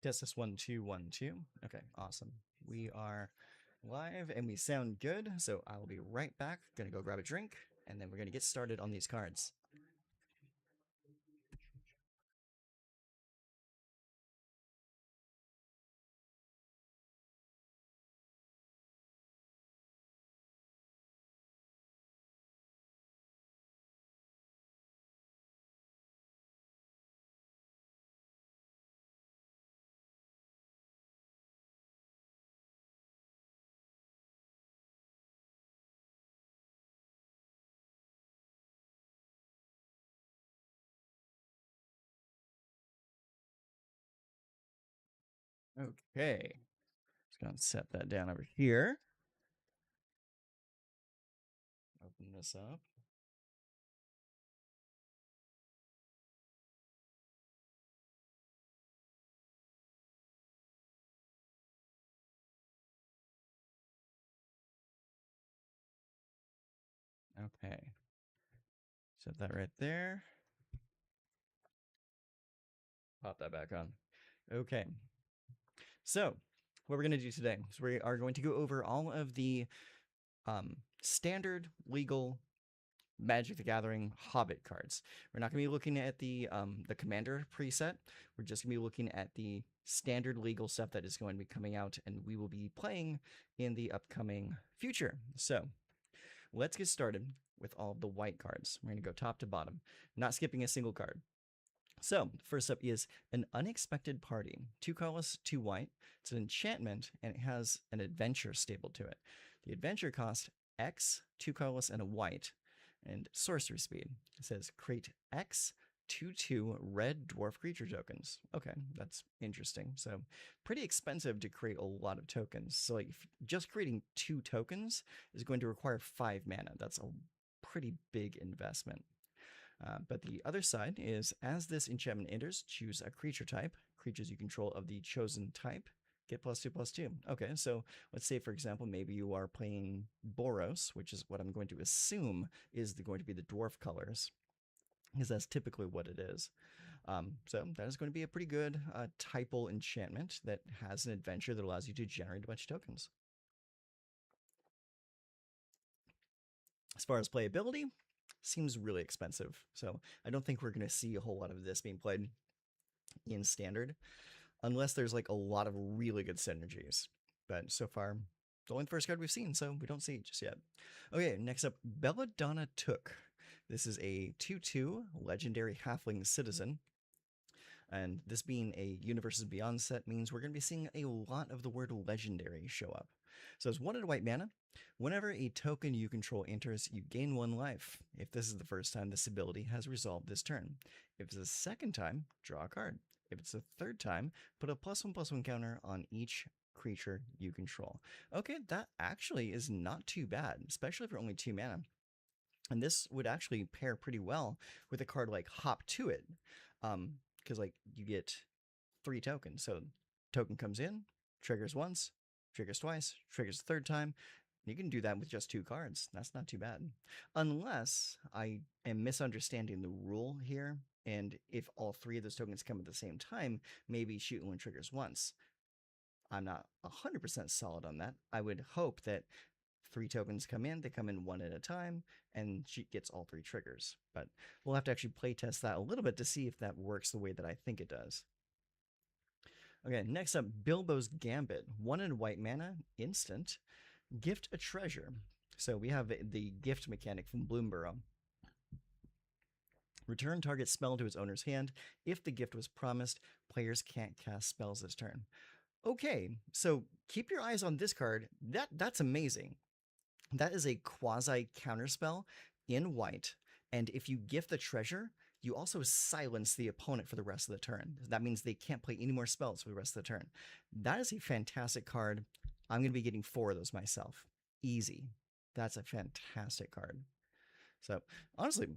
Test this 1 2 1 2. Okay, awesome. We are live and we sound good. So I will be right back. Gonna go grab a drink and then we're gonna get started on these cards. Okay, just gonna set that down over here. Open this up. Okay, set that right there. Pop that back on. Okay, so what we're gonna do today is we are going to go over all of the standard legal Magic the Gathering Hobbit cards. We're not going to be looking at the Commander preset. We're just going to be looking at the standard legal stuff that is going to be coming out, and we will be playing in the upcoming future. So let's get started with all the white cards. We're going to go top to bottom, not skipping a single card. So, first up is an Unexpected Party. 2 colorless, 2 white. It's an enchantment, and it has an adventure stable to it. The adventure cost X, 2 colorless, and a white, and sorcery speed. It says create X 2/2 red dwarf creature tokens. Okay, that's interesting. So, pretty expensive to create a lot of tokens. So, like, just creating 2 tokens is going to require 5 mana. That's a pretty big investment. But the other side is as this enchantment enters, choose a creature type. Creatures you control of the chosen type get +2/+2. Okay, so let's say, for example, maybe you are playing Boros, which is what I'm going to assume is going to be the dwarf colors, because that's typically what it is. So that is going to be a pretty good typal enchantment that has an adventure that allows you to generate a bunch of tokens. As far as playability, seems really expensive. So I don't think we're going to see a whole lot of this being played in standard, unless there's like a lot of really good synergies. But so far, the only first card we've seen, so we don't see it just yet. Okay, next up, Belladonna Took. This is a 2/2 legendary halfling citizen. And this being a Universes Beyond set means we're going to be seeing a lot of the word legendary show up. So it's 1 and a white mana. Whenever a token you control enters, you gain 1 life. If this is the first time this ability has resolved this turn. If it's the second time, draw a card. If it's the third time, put a +1/+1 counter on each creature you control. Okay, that actually is not too bad, especially for only 2 mana. And this would actually pair pretty well with a card like Hop to It, because like you get 3 tokens. So token comes in, triggers once, triggers twice, triggers the third time. You can do that with just 2 cards. That's not too bad. Unless I am misunderstanding the rule here, and if all 3 of those tokens come at the same time, maybe shoot one triggers once. I'm not 100% solid on that. I would hope that 3 tokens come in, they come in 1 at a time, and she gets all 3 triggers. But we'll have to actually play test that a little bit to see if that works the way that I think it does. Okay, next up, Bilbo's Gambit. 1 and white mana, instant. Gift a treasure. So we have the gift mechanic from Bloomburrow. Return target spell to its owner's hand. If the gift was promised, players can't cast spells this turn. Okay, so keep your eyes on this card. That's amazing. That is a quasi counterspell in white, and if you gift the treasure, you also silence the opponent for the rest of the turn. That means they can't play any more spells for the rest of the turn. That is a fantastic card. I'm going to be getting 4 of those myself. Easy. That's a fantastic card. So, honestly,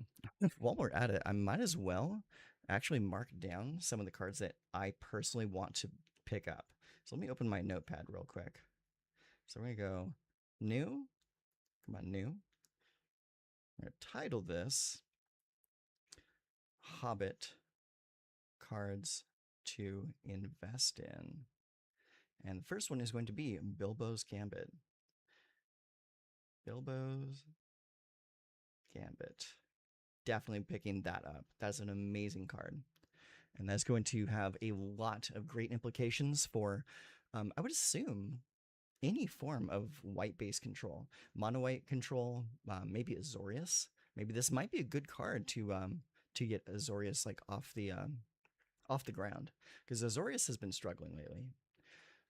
while we're at it, I might as well actually mark down some of the cards that I personally want to pick up. So, let me open my notepad real quick. So, we're going to go new. Come on, new. I'm going to title this Hobbit Cards to invest in. And the first one is going to be Bilbo's Gambit. Bilbo's Gambit. Definitely picking that up. That's an amazing card. And that's going to have a lot of great implications for, I would assume, any form of white-based control. Mono white control, maybe Azorius. Maybe this might be a good card to get Azorius like off the ground, because Azorius has been struggling lately.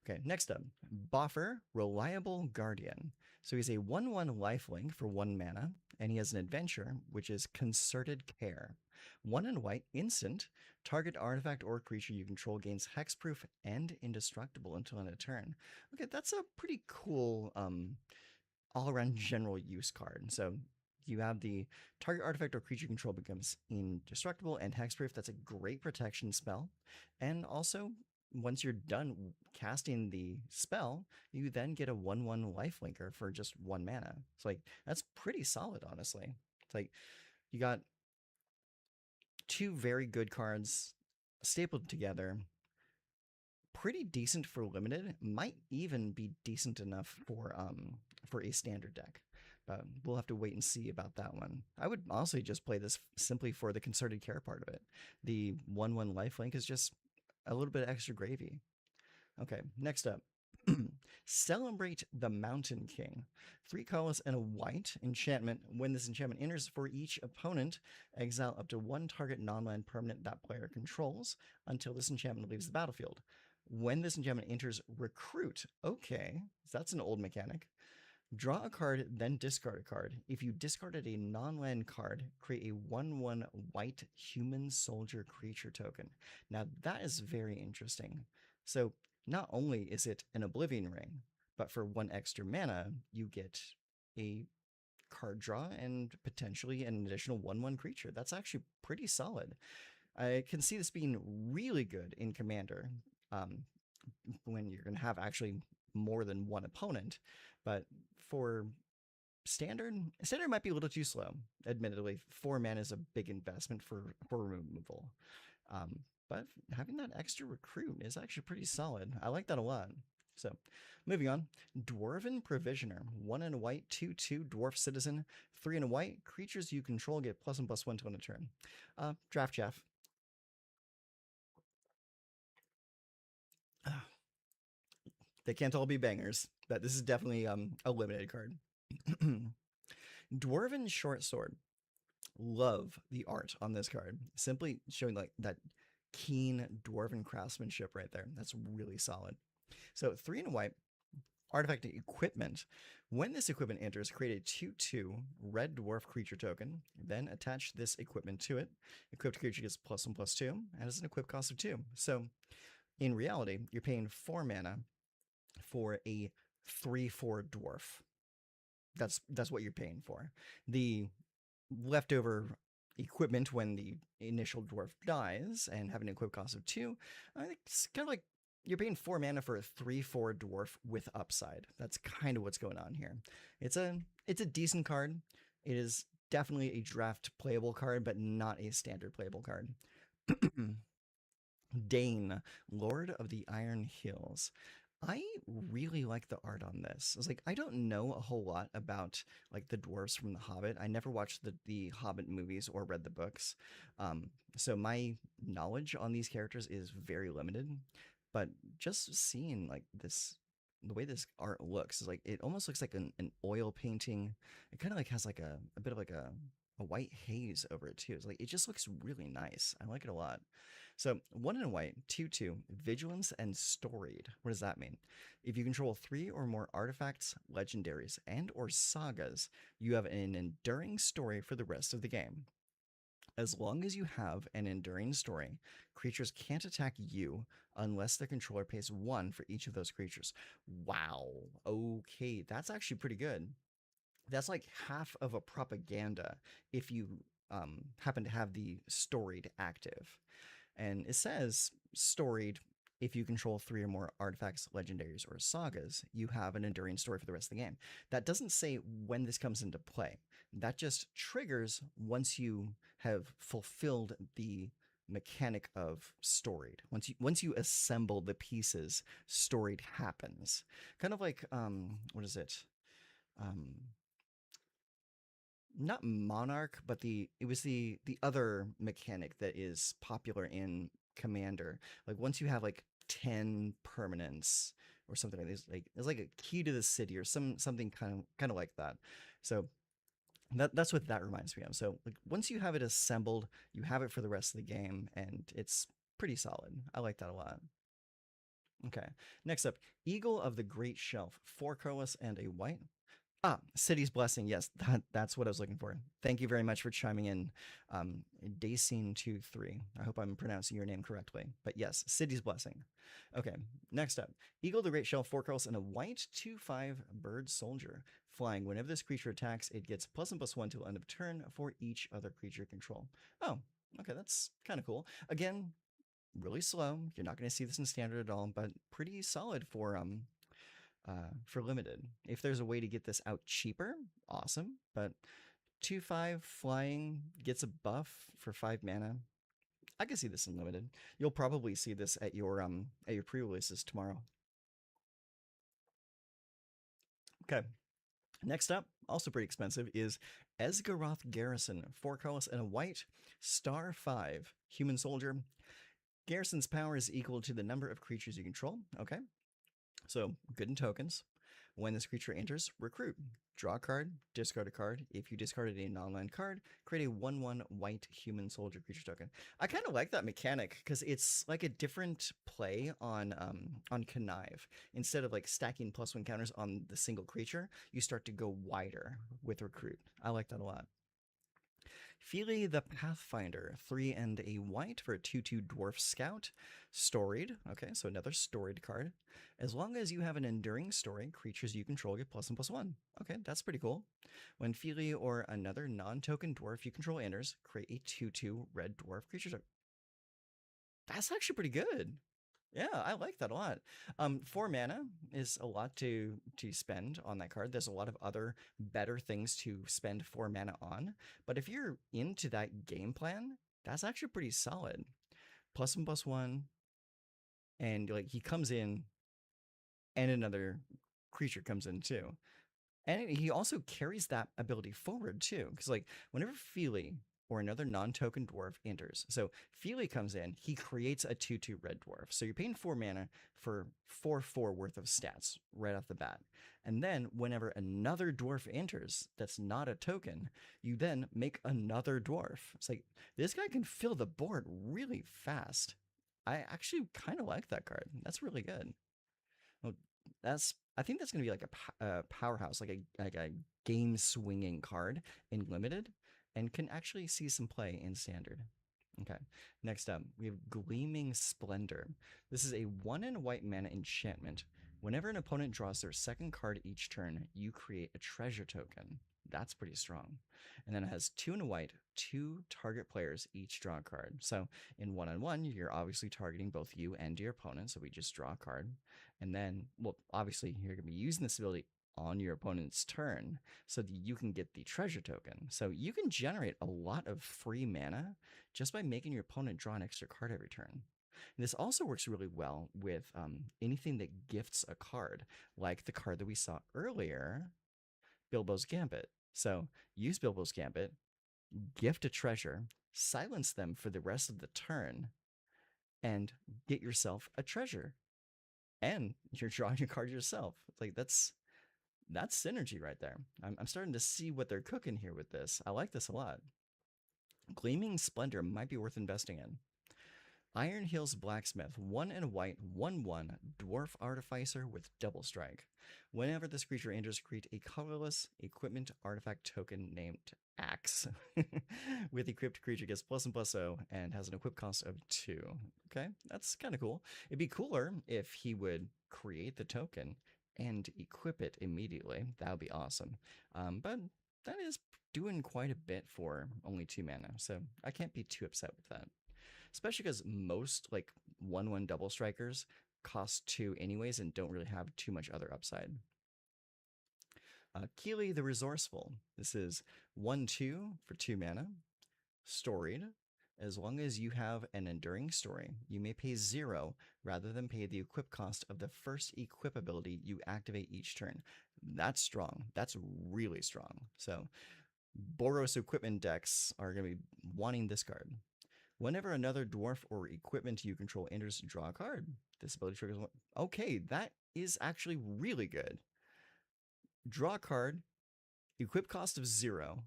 Okay, next up, Boffer, Reliable Guardian. So he's a 1/1 lifelink for 1 mana, and he has an adventure, which is Concerted Care. 1 and white, instant. Target artifact or creature you control gains hexproof and indestructible until end of turn. Okay, that's a pretty cool all-around general use card. So you have the target artifact or creature control becomes indestructible and hexproof. That's a great protection spell. And also, once you're done casting the spell, you then get a 1/1 lifelinker for just 1 mana. So like that's pretty solid, honestly. It's like you got 2 very good cards stapled together. Pretty decent for limited, might even be decent enough for a standard deck. But we'll have to wait and see about that one. I would honestly just play this simply for the concerted care part of it. The 1/1 lifelink is just a little bit extra gravy. Okay, next up. Celebrate the Mountain King. 3 colorless and a white enchantment. When this enchantment enters for each opponent, exile up to 1 target non-land permanent that player controls until this enchantment leaves the battlefield. When this enchantment enters, recruit. Okay, so that's an old mechanic. Draw a card, then discard a card. If you discarded a non-land card, create a 1/1 white human soldier creature token. Now that is very interesting. So not only is it an Oblivion Ring, but for 1 extra mana, you get a card draw and potentially an additional 1/1 creature. That's actually pretty solid. I can see this being really good in Commander, when you're going to have actually more than one opponent. But for standard might be a little too slow. Admittedly, 4 mana is a big investment for removal. But having that extra recruit is actually pretty solid. I like that a lot. So, moving on. Dwarven Provisioner. 1 and a white, 2/2 dwarf citizen. 3 and a white. Creatures you control get +1/+1 to end a turn. Draft Chaff. They can't all be bangers, but this is definitely a limited card. Dwarven Short Sword. Love the art on this card. Simply showing like that keen dwarven craftsmanship right there. That's really solid. So 3 and a white, artifact equipment. When this equipment enters, create a 2/2 red dwarf creature token. Then attach this equipment to it. Equipped creature gets +1/+2 and has an equip cost of 2. So in reality, you're paying 4 mana for a 3/4 dwarf. That's what you're paying for. The leftover equipment when the initial dwarf dies and have an equip cost of 2, I think it's kind of like you're paying 4 mana for a 3/4 dwarf with upside. That's kind of what's going on here. It's a decent card. It is definitely a draft playable card, but not a standard playable card. Dane, Lord of the Iron Hills. I really like the art on this. It's like I don't know a whole lot about like the dwarves from The Hobbit. I never watched the Hobbit movies or read the books, so my knowledge on these characters is very limited. But just seeing like this, the way this art looks is like it almost looks like an oil painting. It kind of like has like a bit of like a white haze over it too. It's like it just looks really nice. I like it a lot. So 1 and a white, 2/2, vigilance and storied. What does that mean? If you control 3 or more artifacts, legendaries, and or sagas, you have an enduring story for the rest of the game. As long as you have an enduring story, creatures can't attack you unless their controller pays 1 for each of those creatures. Wow. Okay, that's actually pretty good. That's like half of a propaganda if you happen to have the storied active. And it says storied, if you control 3 or more artifacts, legendaries, or sagas, you have an enduring story for the rest of the game. That doesn't say when this comes into play. That just triggers once you have fulfilled the mechanic of storied. Once you assemble the pieces, storied happens. Kind of like what is it? Um, Not Monarch, but it was the other mechanic that is popular in Commander. Like once you have like 10 permanents or something like this, like it's like a key to the city or something kind of like that. So that's what that reminds me of. So like once you have it assembled, you have it for the rest of the game, and it's pretty solid. I like that a lot. Okay. Next up, Eagle of the Great Shelf, 4 colorless and a white. Ah, City's Blessing. Yes, that's what I was looking for. Thank you very much for chiming in, Dayscene23. I hope I'm pronouncing your name correctly. But yes, City's Blessing. Okay, next up. Eagle the Great Shell, 4 colors, and a white 2/5 bird soldier. Flying. Whenever this creature attacks, it gets +1/+1 till end of turn for each other creature control. Oh, okay, that's kind of cool. Again, really slow. You're not going to see this in standard at all, but pretty solid for limited. If there's a way to get this out cheaper, awesome. But 2/5 flying gets a buff for 5 mana. I can see this in limited. You'll probably see this at your pre-releases tomorrow. Okay. Next up, also pretty expensive, is Esgaroth Garrison, 4 colors and a white, star 5 human soldier. Garrison's power is equal to the number of creatures you control. Okay, so good in tokens. When this creature enters, recruit. Draw a card, discard a card. If you discarded a non-land card, create a 1/1 white human soldier creature token. I kind of like that mechanic because it's like a different play on connive. Instead of like stacking +1 counters on the single creature, you start to go wider with recruit. I like that a lot. Feely the Pathfinder, 3 and a white for a 2/2 Dwarf Scout. Storied. Okay, so another storied card. As long as you have an enduring story, creatures you control get +1/+1. Okay, that's pretty cool. When Feely or another non-token dwarf you control enters, create a 2/2 red dwarf creature. That's actually pretty good. Yeah, I like that a lot. 4 mana is a lot to spend on that card. There's a lot of other better things to spend 4 mana on, but if you're into that game plan, that's actually pretty solid. +1/+1, and like he comes in, and another creature comes in too. And he also carries that ability forward too, because like whenever Feely or another non-token dwarf enters, so Feely comes in, he creates a 2/2 red dwarf. So you're paying 4 mana for 4/4 worth of stats right off the bat. And then whenever another dwarf enters that's not a token, you then make another dwarf. It's like this guy can fill the board really fast. I actually kind of like that card. That's really good. Well, I think that's gonna be like a powerhouse, like a game swinging card in limited, and can actually see some play in standard. Okay, next up we have Gleaming Splendor. This is a 1 and a white mana enchantment. Whenever an opponent draws their second card each turn, you create a treasure token. That's pretty strong. And then it has 2 and a white, 2 target players each draw a card. So in 1-on-1, you're obviously targeting both you and your opponent. So we just draw a card. And then, well, obviously, you're going to be using this ability on your opponent's turn so that you can get the treasure token. So you can generate a lot of free mana just by making your opponent draw an extra card every turn. And this also works really well with anything that gifts a card, like the card that we saw earlier, Bilbo's Gambit. So use Bilbo's Gambit, gift a treasure, silence them for the rest of the turn, and get yourself a treasure, and you're drawing a card yourself. Like that's synergy right there. I'm starting to see what they're cooking here with this. I like this a lot. Gleaming Splendor might be worth investing in. Iron Hills Blacksmith, 1 and a white, 1/1 dwarf artificer with double strike. Whenever this creature enters, create a colorless equipment artifact token named Axe. With equipped creature gets +1/+0 and has an equip cost of 2. Okay, that's kind of cool. It'd be cooler if he would create the token and equip it immediately. That would be awesome. But that is doing quite a bit for only 2 mana, so I can't be too upset with that. Especially because most like 1/1 double strikers cost 2 anyways and don't really have too much other upside. Keely the Resourceful. This is 1/2 for 2 mana. Storied. As long as you have an enduring story, you may pay 0 rather than pay the equip cost of the first equip ability you activate each turn. That's strong. That's really strong. So, Boros equipment decks are going to be wanting this card. Whenever another dwarf or equipment you control enters, draw a card. This ability triggers one. Okay, that is actually really good. Draw a card, equip cost of 0,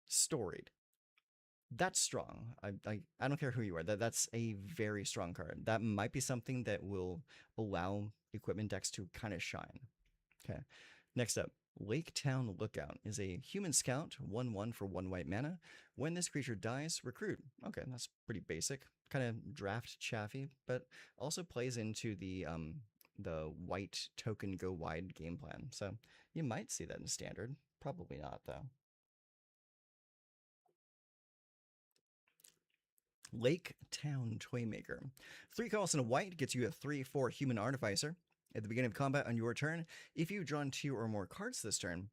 storied. That's strong. I don't care who you are. That's a very strong card. That might be something that will allow equipment decks to kind of shine. Okay. Next up, Lake Town Lookout is a human scout, 1/1 for 1 white mana. When this creature dies, recruit. Okay, that's pretty basic. Kind of draft chaffy, but also plays into the white token go wide game plan. So you might see that in standard. Probably not though. Lake Town Toymaker. 3 costs and a white gets you a 3/4 human artificer. At the beginning of combat on your turn, if you've drawn 2 or more cards this turn,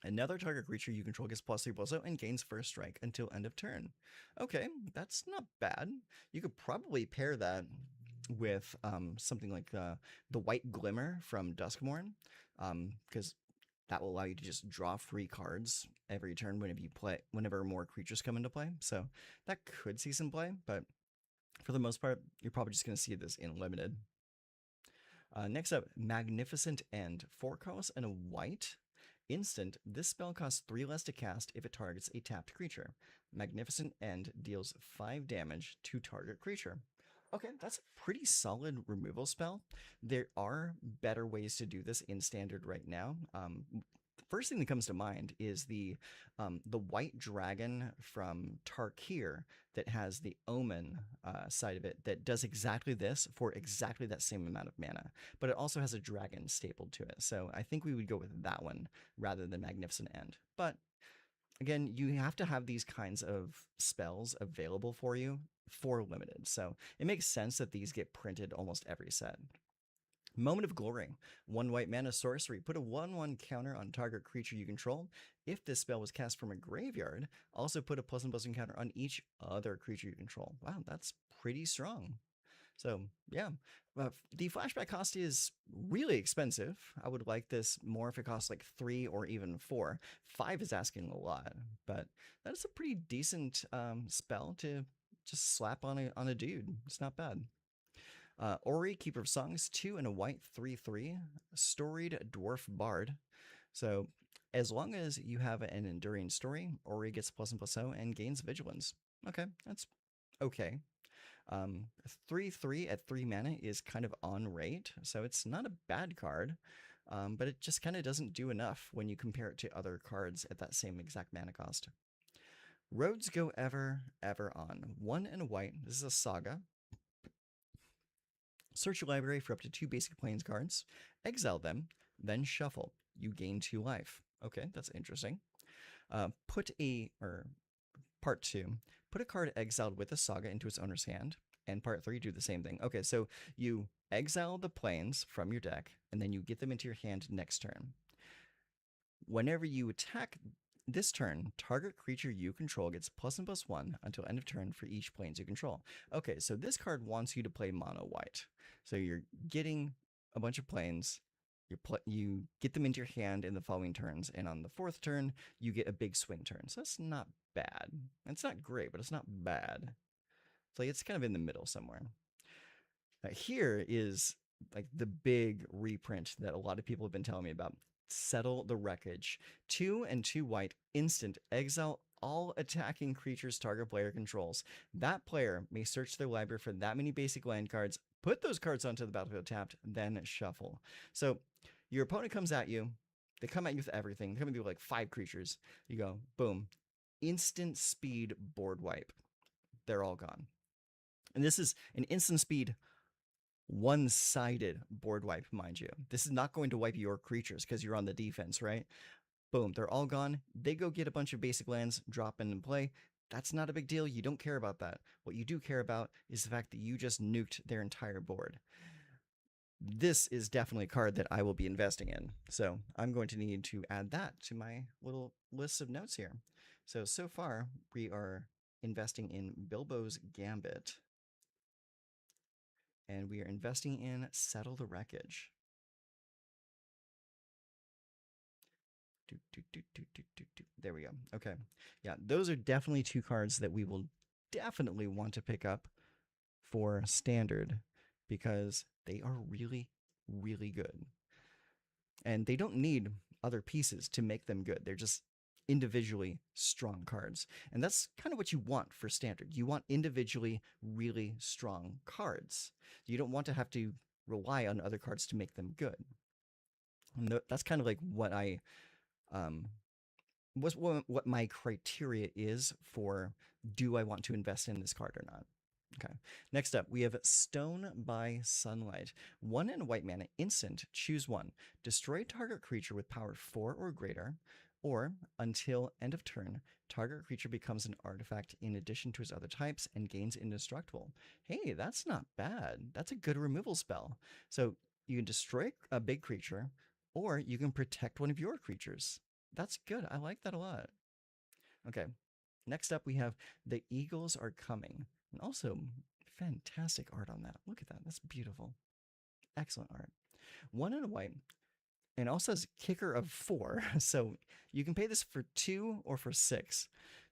another target creature you control gets +3/+0 and gains first strike until end of turn. Okay, that's not bad. You could probably pair that with something like the White Glimmer from Duskmourn, because that will allow you to just draw free cards every turn whenever more creatures come into play. So that could see some play, but for the most part, you're probably just going to see this in limited. Next up, Magnificent End. 4 costs and a white. Instant, this spell costs 3 less to cast if it targets a tapped creature. Magnificent End deals 5 damage to target creature. Okay, that's a pretty solid removal spell. There are better ways to do this in standard right now. The first thing that comes to mind is the white dragon from Tarkir that has the Omen side of it that does exactly this for exactly that same amount of mana, but it also has a dragon stapled to it. So I think we would go with that one rather than Magnificent End. But again, you have to have these kinds of spells available for you for limited. So it makes sense that these get printed almost every set. Moment of Glory. 1 white mana sorcery. Put a 1/1 counter on target creature you control. If this spell was cast from a graveyard, also put a +1/+1 counter on each other creature you control. Wow, that's pretty strong. So, yeah. The flashback cost is really expensive. I would like this more if it costs like 3 or even 4. 5 is asking a lot, but that's a pretty decent spell to just slap on a dude. It's not bad. Ori, Keeper of Songs, 2 and a white, 3/3, storied dwarf bard. So as long as you have an enduring story, Ori gets +1/+0 and gains vigilance. Okay, that's okay. 3/3 at 3 mana is kind of on rate, so it's not a bad card, but it just kind of doesn't do enough when you compare it to other cards at that same exact mana cost. Roads Go Ever, Ever On. 1 and a white. This is a saga. Search your library for up to 2 basic plains cards, exile them, then shuffle. You gain 2 life. Okay, that's interesting. Part 2, put a card exiled with a saga into its owner's hand, and part 3, do the same thing. Okay, so you exile the plains from your deck, and then you get them into your hand next turn. Whenever you attack this turn, target creature you control gets +1/+1 until end of turn for each plains you control. Okay, so this card wants you to play mono white. So you're getting a bunch of plains, you get them into your hand in the following turns, and on the 4th turn, you get a big swing turn. So that's not bad. It's not great, but it's not bad. So it's kind of in the middle somewhere. Here is like the big reprint that a lot of people have been telling me about. Settle the Wreckage. 2 and 2 white, instant, exile all attacking creatures target player controls. That player may search their library for that many basic land cards, put those cards onto the battlefield tapped, then shuffle. So your opponent comes at you, they come at you with everything. They come at you with like 5 creatures. You go, boom, instant speed board wipe. They're all gone. And this is an instant speed one-sided board wipe, mind you. This is not going to wipe your creatures because you're on the defense, right? Boom, they're all gone. They go get a bunch of basic lands, drop in and play. That's not a big deal. You don't care about that. What you do care about is the fact that you just nuked their entire board. This is definitely a card that I will be investing in. So I'm going to need to add that to my little list of notes here. So far, we are investing in Bilbo's Gambit. And we are investing in Settle the Wreckage. There we go. Okay. Yeah, those are definitely two cards that we will definitely want to pick up for standard because they are really, really good. And they don't need other pieces to make them good. They're just individually strong cards. And that's kind of what you want for standard. You want individually really strong cards. You don't want to have to rely on other cards to make them good. And that's kind of like what I what my criteria is for do I want to invest in this card or not. Okay. Next up, we have Stone by Sunlight. 1 and a white mana, instant, choose one. Destroy target creature with power 4 or greater, or until end of turn, target creature becomes an artifact in addition to its other types and gains indestructible. Hey, that's not bad. That's a good removal spell. So you can destroy a big creature, or you can protect one of your creatures. That's good. I like that a lot. Okay. Next up, we have The Eagles Are Coming. And also, fantastic art on that. Look at that. That's beautiful. Excellent art. 1 and a white. And also says kicker of 4. So you can pay this for 2 or for 6.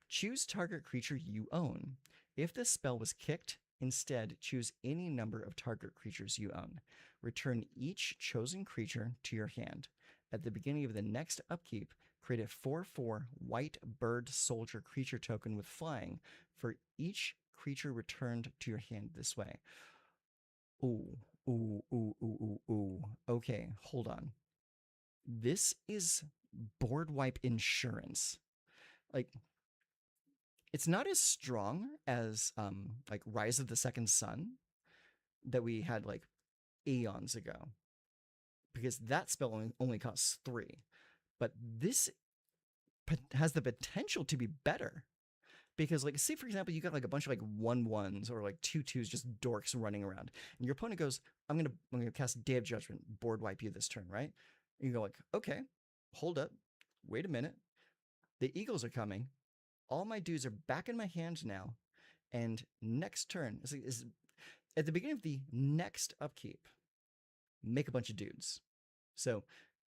Choose target creature you own. If this spell was kicked, instead choose any number of target creatures you own. Return each chosen creature to your hand. At the beginning of the next upkeep, create a 4/4 white bird soldier creature token with flying for each creature returned to your hand this way. Ooh, ooh, ooh, ooh, ooh, ooh. Okay, hold on. This is board wipe insurance. Like, it's not as strong as like Rise of the Second Sun that we had like eons ago, because that spell only costs 3. But this has the potential to be better. Because, like, say for example, you got like a bunch of like 1/1s or like 2/2s, just dorks running around, and your opponent goes, I'm gonna cast Day of Judgment, board wipe you this turn, right? And you go like, okay, hold up, wait a minute. The Eagles are coming. All my dudes are back in my hand now, and next turn is at the beginning of the next upkeep, make a bunch of dudes. So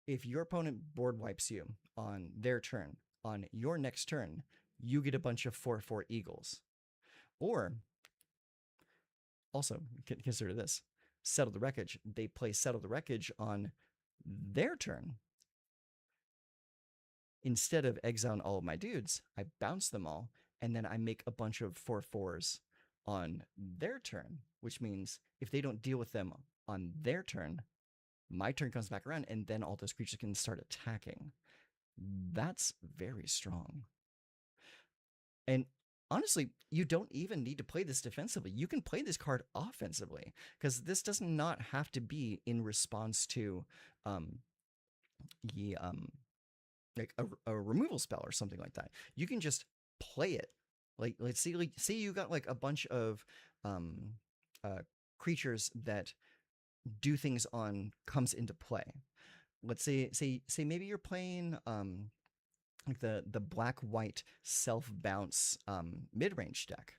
if your opponent board wipes you on their turn, on your next turn, you get a bunch of 4/4 Eagles. Or also consider this: Settle the Wreckage. They play Settle the Wreckage on their turn. Instead of exiling all of my dudes, I bounce them all, and then I make a bunch of 4/4s on their turn, which means if they don't deal with them on their turn, my turn comes back around, and then all those creatures can start attacking. That's very strong. And honestly, you don't even need to play this defensively. You can play this card offensively, because this does not have to be in response to the like a removal spell or something like that. You can just play it. Like, let's see, like, say you got like a bunch of um creatures that do things on comes into play. Let's say maybe you're playing like the black white self bounce mid range deck.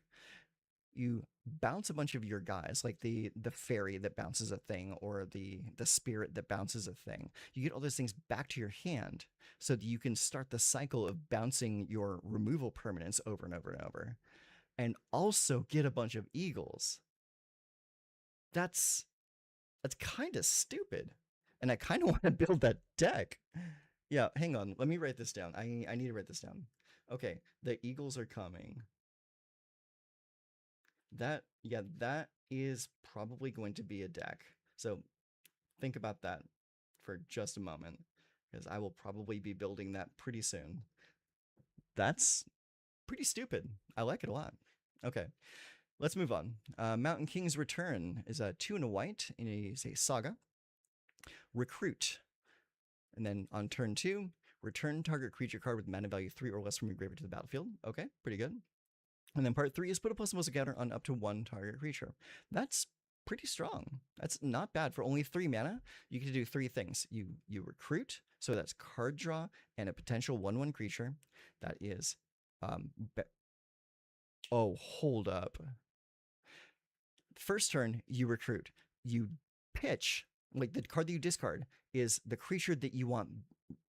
You bounce a bunch of your guys, like the fairy that bounces a thing, or the spirit that bounces a thing. You get all those things back to your hand so that you can start the cycle of bouncing your removal permanents over and over and over, and also get a bunch of eagles. That's kind of stupid, and I kind of want to build that deck. Yeah, hang on, let me write this down. I need to write this down. Okay, the Eagles Are Coming. That is probably going to be a deck. So think about that for just a moment, because I will probably be building that pretty soon. That's pretty stupid. I like it a lot. Okay, let's move on. Mountain King's Return is a 2 and a white in a saga. Recruit. And then on turn 2, return target creature card with mana value 3 or less from your graveyard to the battlefield. Okay, pretty good. And then part 3 is put a +1/++ counter on up to 1 target creature. That's pretty strong. That's not bad for only 3 mana. You can do 3 things. You recruit, so that's card draw and a potential 1/1 creature. That is Oh, hold up. First turn, you recruit. You pitch, like the card that you discard is the creature that you want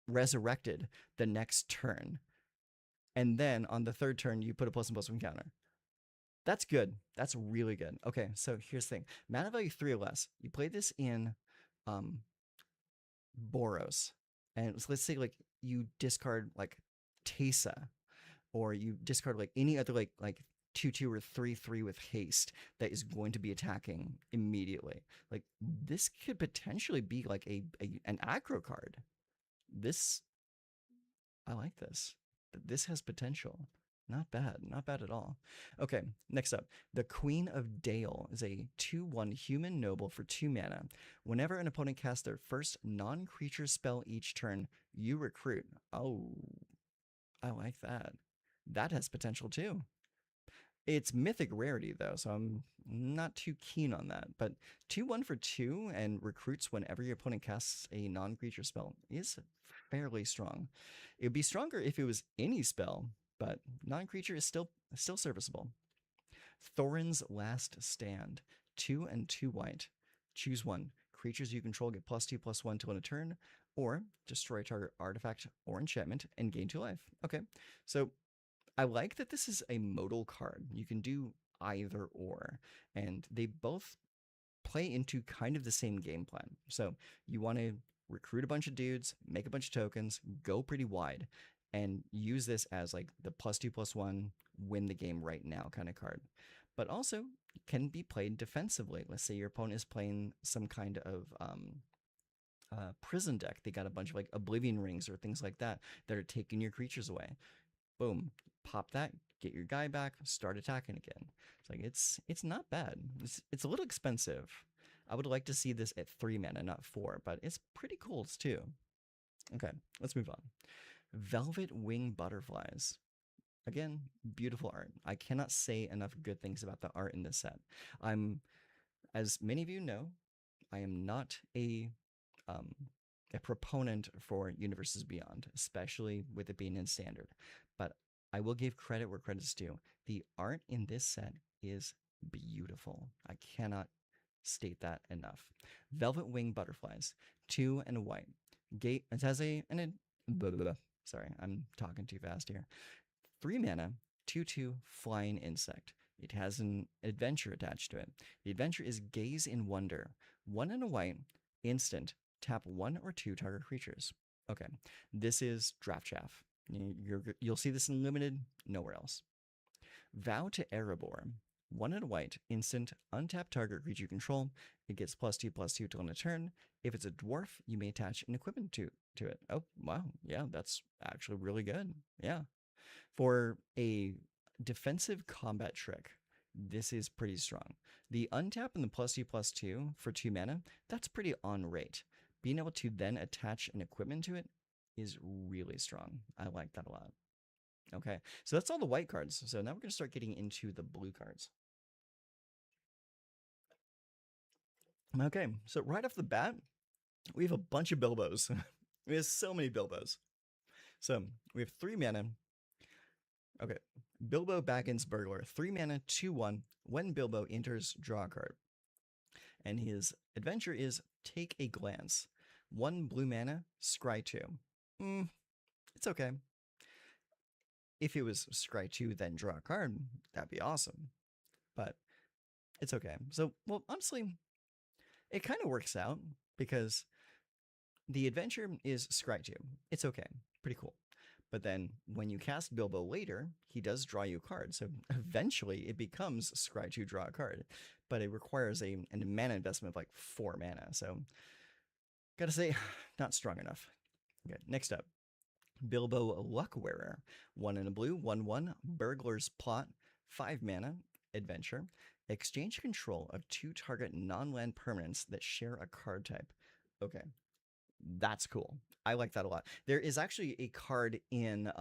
resurrected the next turn. And then on the third turn, you put a +1/+1 counter. That's good. That's really good. Okay, so here's the thing. Mana value 3 or less. You play this in um, Boros. And so let's say like you discard like Tesa, or you discard like any other like 2/2 or 3/3 with haste that is going to be attacking immediately. Like this could potentially be like an aggro card. This I like this. This has potential. Not bad. Not bad at all. Okay, next up. The Queen of Dale is a 2/1 human noble for 2 mana. Whenever an opponent casts their first non-creature spell each turn, you recruit. Oh, I like that. That has potential too. It's mythic rarity though, so I'm not too keen on that. But 2/1 for 2 and recruits whenever your opponent casts a non-creature spell is fairly strong. It would be stronger if it was any spell, but non-creature is still serviceable. Thorin's Last Stand. 2 and 2 white. Choose one. Creatures you control get +2/+1 till end of turn, or destroy target artifact or enchantment and gain 2 life. Okay, so I like that this is a modal card. You can do either or, and they both play into kind of the same game plan. So you want to recruit a bunch of dudes, make a bunch of tokens, go pretty wide, and use this as like the +2/+1 win the game right now kind of card. But also can be played defensively. Let's say your opponent is playing some kind of prison deck. They got a bunch of like Oblivion Rings or things like that that are taking your creatures away. Boom, pop that, get your guy back, start attacking again. It's like it's not bad. It's a little expensive. I would like to see this at 3 mana, not 4, but it's pretty cool too. Okay, let's move on. Velvet Wing Butterflies. Again, beautiful art. I cannot say enough good things about the art in this set. I'm, as many of you know, I am not um, a proponent for Universes Beyond, especially with it being in standard. But I will give credit where credit's due. The art in this set is beautiful. I cannot state that enough. Velvet Wing Butterflies, 2 and a white. Gate. It has blah, blah, blah. Sorry, I'm talking too fast here. 3 mana, 2/2 flying insect. It has an adventure attached to it. The adventure is Gaze in Wonder. 1 and a white, instant, tap 1 or 2 target creatures. Okay, this is Draft Chaff. You'll see this in limited, nowhere else. Vow to Erebor. 1 and a white, instant, untap target creature you control. It gets +2/+2 till end of turn. If it's a dwarf, you may attach an equipment to it. Oh, wow. Yeah, that's actually really good. Yeah. For a defensive combat trick, this is pretty strong. The untap and the +2/+2 for 2 mana, that's pretty on rate. Being able to then attach an equipment to it is really strong. I like that a lot. Okay, so that's all the white cards. So now we're going to start getting into the blue cards. Okay, so right off the bat, we have a bunch of Bilbos. We have so many Bilbos. So we have 3 mana. Okay, Bilbo Baggins Burglar, 3 mana, 2/1. When Bilbo enters, draw a card. And his adventure is Take a Glance. 1 blue mana, scry 2. It's okay. If it was scry 2, then draw a card, that'd be awesome. But it's okay. So, well, honestly, it kind of works out because the adventure is scry 2. It's okay. Pretty cool. But then when you cast Bilbo later, he does draw you a card. So eventually it becomes scry 2 draw a card. But it requires a mana investment of like 4 mana. So gotta say, not strong enough. Okay, next up. Bilbo Luckwearer. 1 and a blue, 1/1, Burglar's Plot, 5 mana, adventure. Exchange control of 2 target non-land permanents that share a card type. Okay, that's cool. I like that a lot. There is actually a card in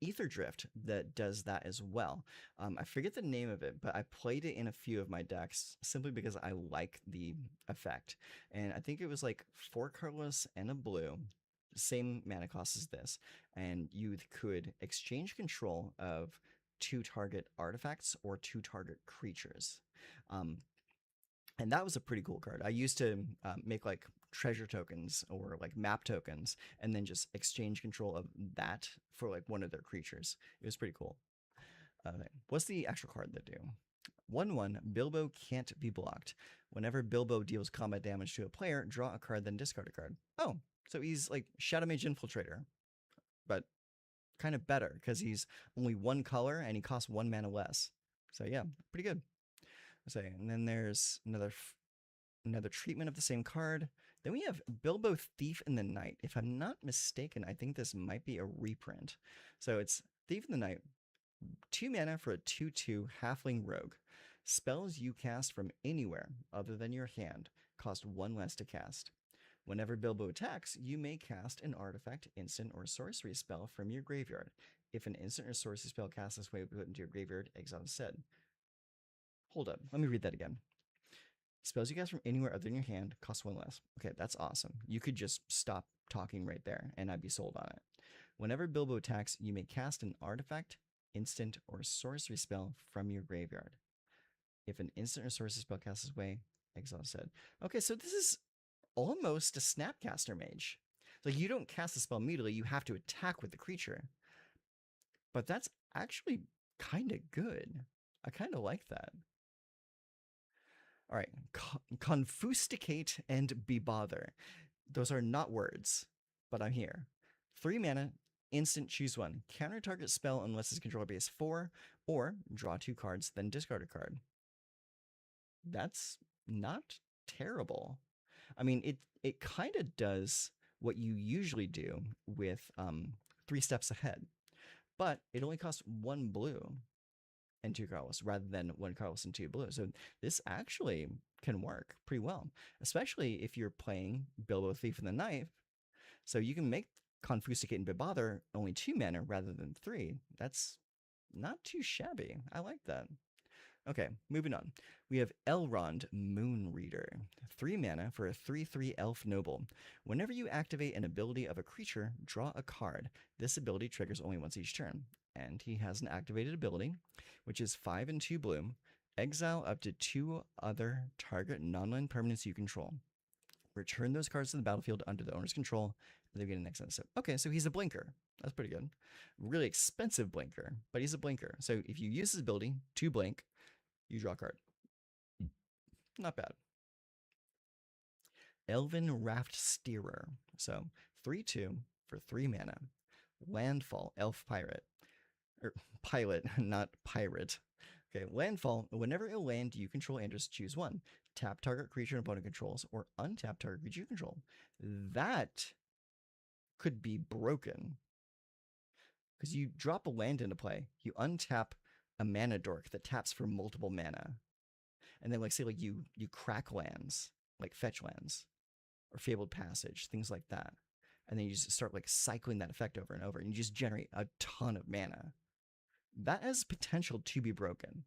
Ether Drift that does that as well. I forget the name of it, but I played it in a few of my decks simply because I like the effect. And I think it was like 4 colorless and a blue, same mana cost as this. And you could exchange control of 2 target artifacts or 2 target creatures. Um, and that was a pretty cool card. I used to make like treasure tokens or like map tokens and then just exchange control of that for like one of their creatures. It was pretty cool. What's the actual card that do? 1/1, Bilbo can't be blocked. Whenever Bilbo deals combat damage to a player, draw a card, then discard a card. Oh, so he's like Shadow Mage Infiltrator, but kind of better because he's only 1 color and he costs 1 mana less. So yeah, pretty good. Say, and then there's another treatment of the same card. Then we have Bilbo Thief in the Night. If I'm not mistaken, I think this might be a reprint. So it's Thief in the Night, 2 mana for a 2/2 halfling rogue. Spells you cast from anywhere other than your hand cost 1 less to cast. Whenever Bilbo attacks, you may cast an artifact, instant, or sorcery spell from your graveyard. If an instant or sorcery spell cast this way will be put into your graveyard, exile instead. Hold up, let me read that again. Spells you cast from anywhere other than your hand cost 1 less. Okay, that's awesome. You could just stop talking right there, and I'd be sold on it. Whenever Bilbo attacks, you may cast an artifact, instant, or sorcery spell from your graveyard. If an instant or sorcery spell casts this way, exile instead. Okay, so this is almost a Snapcaster Mage. Like, you don't cast the spell immediately, you have to attack with the creature. But that's actually kind of good. I kind of like that. All right, Confusticate and Bebother. Those are not words, but I'm here. 3 mana, instant, choose 1. Counter target spell unless its controller base 4, or draw 2 cards, then discard a card. That's not terrible. I mean, it kind of does what you usually do with 3 steps ahead, but it only costs 1 blue and 2 colorless rather than 1 colorless and 2 blue. So this actually can work pretty well, especially if you're playing Bilbo Thief in the Night. So you can make Confusticate and Bebother only 2 mana rather than 3. That's not too shabby. I like that. Okay, moving on. We have Elrond Moonreader. 3 mana for a 3/3 elf noble. Whenever you activate an ability of a creature, draw a card. This ability triggers only once each turn. And he has an activated ability, which is 5 and 2 blue. Exile up to 2 other target non-land permanents you control. Return those cards to the battlefield under the owner's control, and they get an excellent step. Okay, so he's a blinker. That's pretty good. Really expensive blinker, but he's a blinker. So if you use his ability to blink, you draw a card. Not bad. Elven Raft Steerer. So 3/2 for 3 mana. Landfall, Elf Pirate. Or pilot, not pirate. Okay, landfall. Whenever a land you control enters, choose 1. Tap target creature and opponent controls, or untap target creature you control. That could be broken. Because you drop a land into play, you untap a mana dork that taps for multiple mana. And then, like, say, like, you crack lands, like fetch lands, or Fabled Passage, things like that. And then you just start, like, cycling that effect over and over, and you just generate a ton of mana. That has potential to be broken.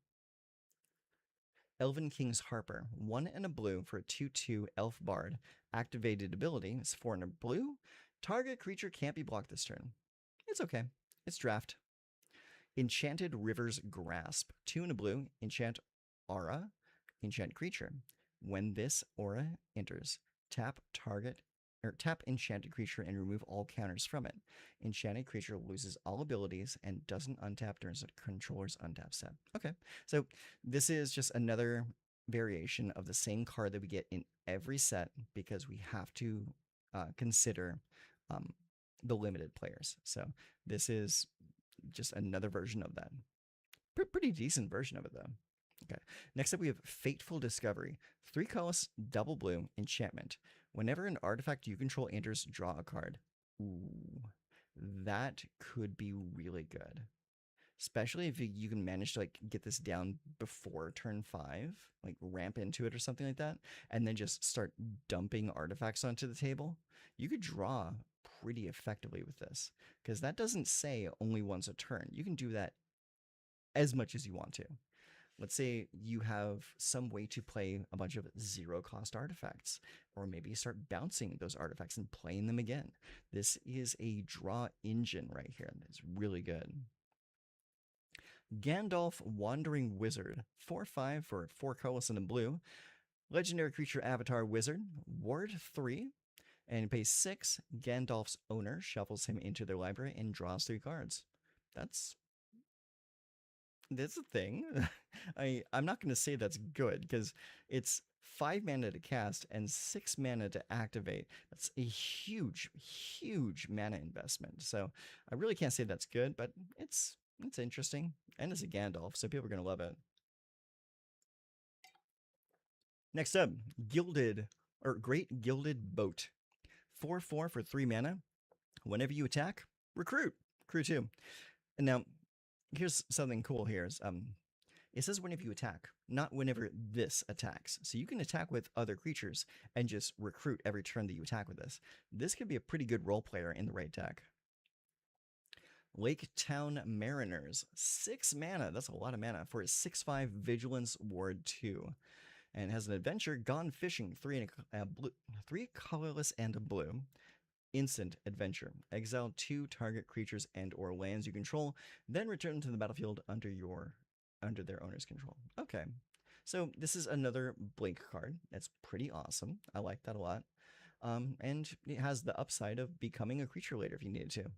Elven King's Harper. 1 and a blue for a 2/2 elf bard. Activated ability is 4 and a blue. Target creature can't be blocked this turn. It's okay. It's draft. Enchanted River's Grasp. 2 and a blue. Enchant aura. Enchant creature. When this aura enters, tap enchanted creature and remove all counters from it. Enchanted creature loses all abilities and doesn't untap during the controller's untap step. Okay, so this is just another variation of the same card that we get in every set because we have to consider the limited players. So this is just another version of that. Pretty decent version of it, though. Okay. Next up, we have Fateful Discovery. 3 colorless, double blue, enchantment. Whenever an artifact you control enters, draw a card. Ooh, that could be really good. Especially if you can manage to like get this down before turn 5, like ramp into it or something like that, and then just start dumping artifacts onto the table. You could draw pretty effectively with this, because that doesn't say only once a turn. You can do that as much as you want to. Let's say you have some way to play a bunch of 0-cost artifacts, or maybe start bouncing those artifacts and playing them again. This is a draw engine right here. It's really good. Gandalf Wandering Wizard, 4/5 for 4 colorless and a blue. Legendary creature Avatar Wizard, Ward 3, and pays 6. Gandalf's owner shuffles him into their library and draws 3 cards. That's a thing. I'm not going to say that's good because it's 5 mana to cast and 6 mana to activate. That's a huge, huge mana investment. So I really can't say that's good, but it's interesting. And it's a Gandalf, so people are going to love it. Next up, Great Gilded Boat. 4/4 for 3 mana. Whenever you attack, recruit. Crew 2. And now, here's something cool here. It says whenever you attack, not whenever this attacks. So you can attack with other creatures and just recruit every turn that you attack with this. This could be a pretty good role player in the right deck. Lake Town Mariners, 6 mana. That's a lot of mana for a 6/5 Vigilance Ward 2. And it has an adventure, Gone Fishing, 3 colorless and a blue. Instant adventure. Exile 2 target creatures and or lands you control, then return them to the battlefield under their owner's control. Okay. So this is another blink card. That's pretty awesome. I like that a lot. And it has the upside of becoming a creature later if you needed to.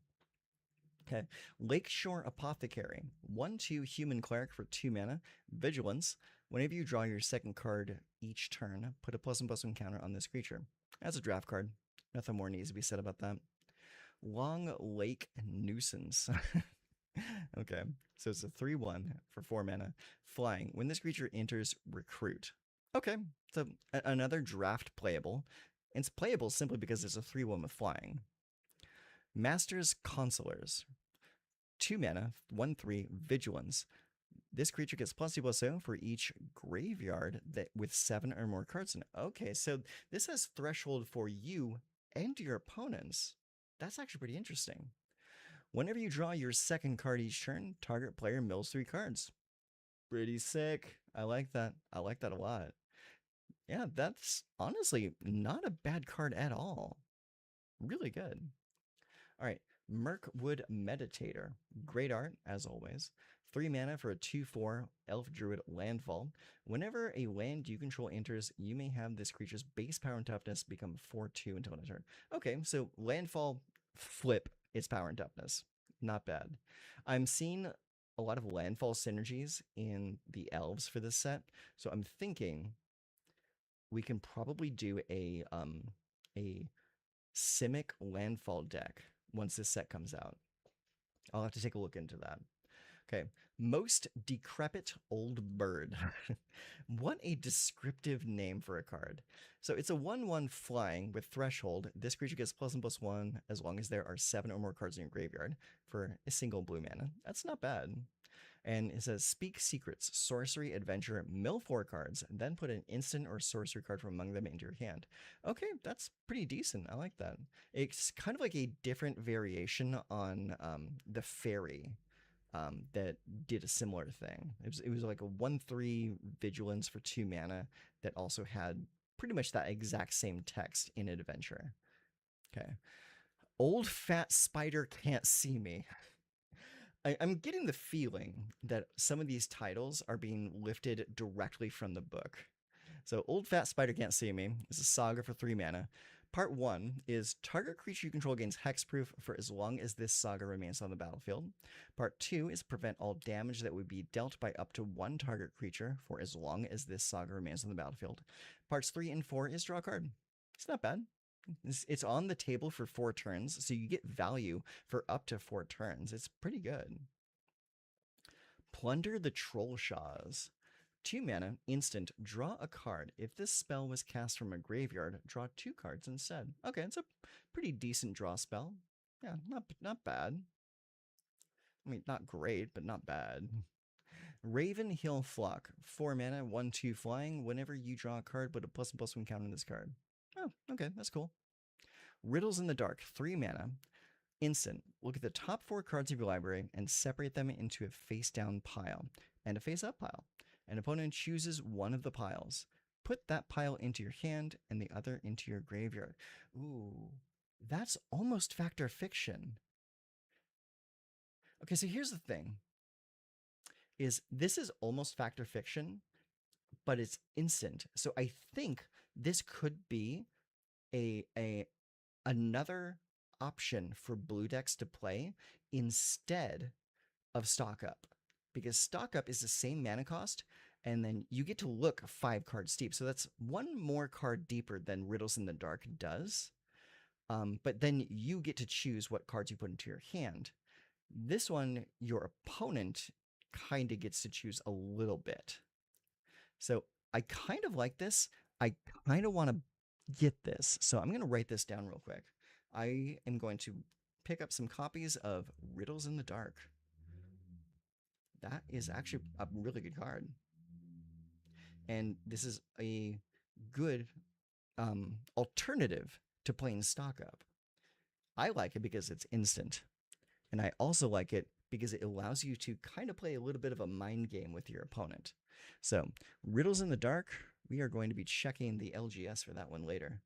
Okay. Lakeshore Apothecary. 1/2 human cleric for 2 mana. Vigilance. Whenever you draw your second card each turn, put a +1/+1 counter on this creature. As a draft card. Nothing more needs to be said about that. Long Lake Nuisance. Okay, so it's a 3/1 for 4 mana. Flying. When this creature enters, recruit. Okay, so another draft playable. It's playable simply because it's a 3/1 with flying. Master's Consolers. 2 mana, 1/3, Vigilance. This creature gets +2/+0 for each graveyard with 7 or more cards in it. Okay, so this has threshold for you and your opponents. That's actually pretty interesting. Whenever you draw your second card each turn, target player mills 3 cards. Pretty sick. I like that. I like that a lot. Yeah, that's honestly not a bad card at all. Really good. All right, Mirkwood Meditator. Great art, as always. 3 mana for a 2/4 Elf Druid landfall. Whenever a land you control enters, you may have this creature's base power and toughness become 4/2 until end of turn. Okay, so landfall, flip its power and toughness. Not bad. I'm seeing a lot of landfall synergies in the elves for this set, so I'm thinking we can probably do a Simic landfall deck once this set comes out. I'll have to take a look into that. Okay, Most Decrepit Old Bird. What a descriptive name for a card. So it's a 1/1 flying with threshold. This creature gets +1/+1 as long as there are 7 or more cards in your graveyard for a single blue mana. That's not bad. And it says Speak Secrets, Sorcery, Adventure, mill 4 cards, then put an instant or sorcery card from among them into your hand. Okay, that's pretty decent. I like that. It's kind of like a different variation on the Fairy that did a similar thing. It was like a 1/3 Vigilance for 2 mana that also had pretty much that exact same text in an adventure. Okay. Old Fat Spider Can't See Me. I'm getting the feeling that some of these titles are being lifted directly from the book. So, Old Fat Spider Can't See Me is a saga for 3 mana. Part 1 is target creature you control gains hexproof for as long as this saga remains on the battlefield. Part 2 is prevent all damage that would be dealt by up to 1 target creature for as long as this saga remains on the battlefield. Parts 3 and 4 is draw a card. It's not bad. It's on the table for 4 turns, so you get value for up to 4 turns. It's pretty good. Plunder the Trollshaws. 2 mana, instant, draw a card. If this spell was cast from a graveyard, draw 2 cards instead. Okay, it's a pretty decent draw spell. Yeah, not bad. I mean, not great, but not bad. Raven Hill Flock. 4 mana, 1/2 flying. Whenever you draw a card, put a +1/+1 counter on this card. Oh, okay, that's cool. Riddles in the Dark. 3 mana. Instant. Look at the top 4 cards of your library and separate them into a face-down pile and a face-up pile. An opponent chooses one of the piles. Put that pile into your hand and the other into your graveyard. Ooh, that's almost Fact or Fiction. Okay, so here's the thing. is this is almost fact or fiction, but it's instant. So I think this could be a another option for blue decks to play instead of stock up, because stock up is the same mana cost, and then you get to look 5 cards deep. So that's one more card deeper than Riddles in the Dark does. But then you get to choose what cards you put into your hand. This one, your opponent kind of gets to choose a little bit. So I kind of like this. I kind of want to get this. So I'm going to write this down real quick. I am going to pick up some copies of Riddles in the Dark. That is actually a really good card. And this is a good alternative to playing stock up. I like it because it's instant. And I also like it because it allows you to kind of play a little bit of a mind game with your opponent. So, Riddles in the Dark, we are going to be checking the LGS for that one later.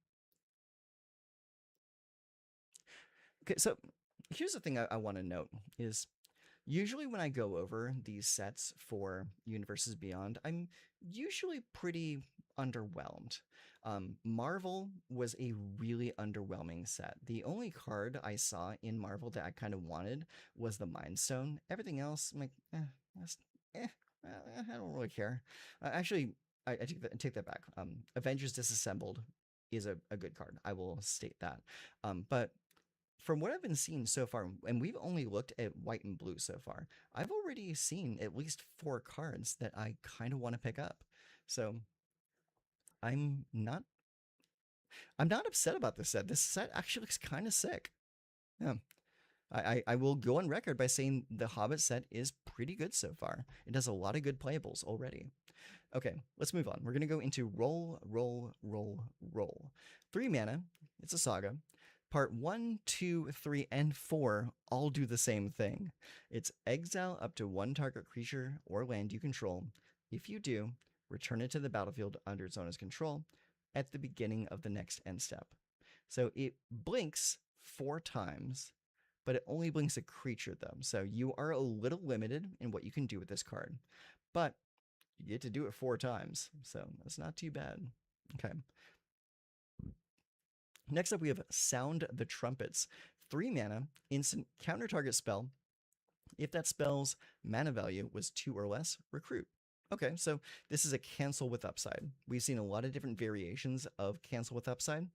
Okay, so here's the thing I want to note is usually when I go over these sets for Universes Beyond, I'm usually pretty underwhelmed. Marvel was a really underwhelming set. The only card I saw in Marvel that I kind of wanted was the Mind Stone. Everything else, I'm like, eh, I don't really care. Actually, I take that back. Avengers Disassembled is a good card. I will state that. But from what I've been seeing so far, and we've only looked at white and blue so far, I've already seen at least 4 cards that I kind of want to pick up. So I'm not upset about this set. This set actually looks kind of sick. Yeah. I will go on record by saying the Hobbit set is pretty good so far. It has a lot of good playables already. Okay, let's move on. We're going to go into roll, roll, roll, roll. 3 mana. It's a saga. Part 1, 2, 3, and 4 all do the same thing. It's exile up to 1 target creature or land you control. If you do, return it to the battlefield under its owner's control at the beginning of the next end step. So it blinks 4 times, but it only blinks a creature though. So you are a little limited in what you can do with this card. But you get to do it 4 times, so that's not too bad. Okay. Next up, we have Sound the Trumpets. 3 mana, instant counter target spell. If that spell's mana value was 2 or less, recruit. Okay, so this is a cancel with upside. We've seen a lot of different variations of cancel with upside.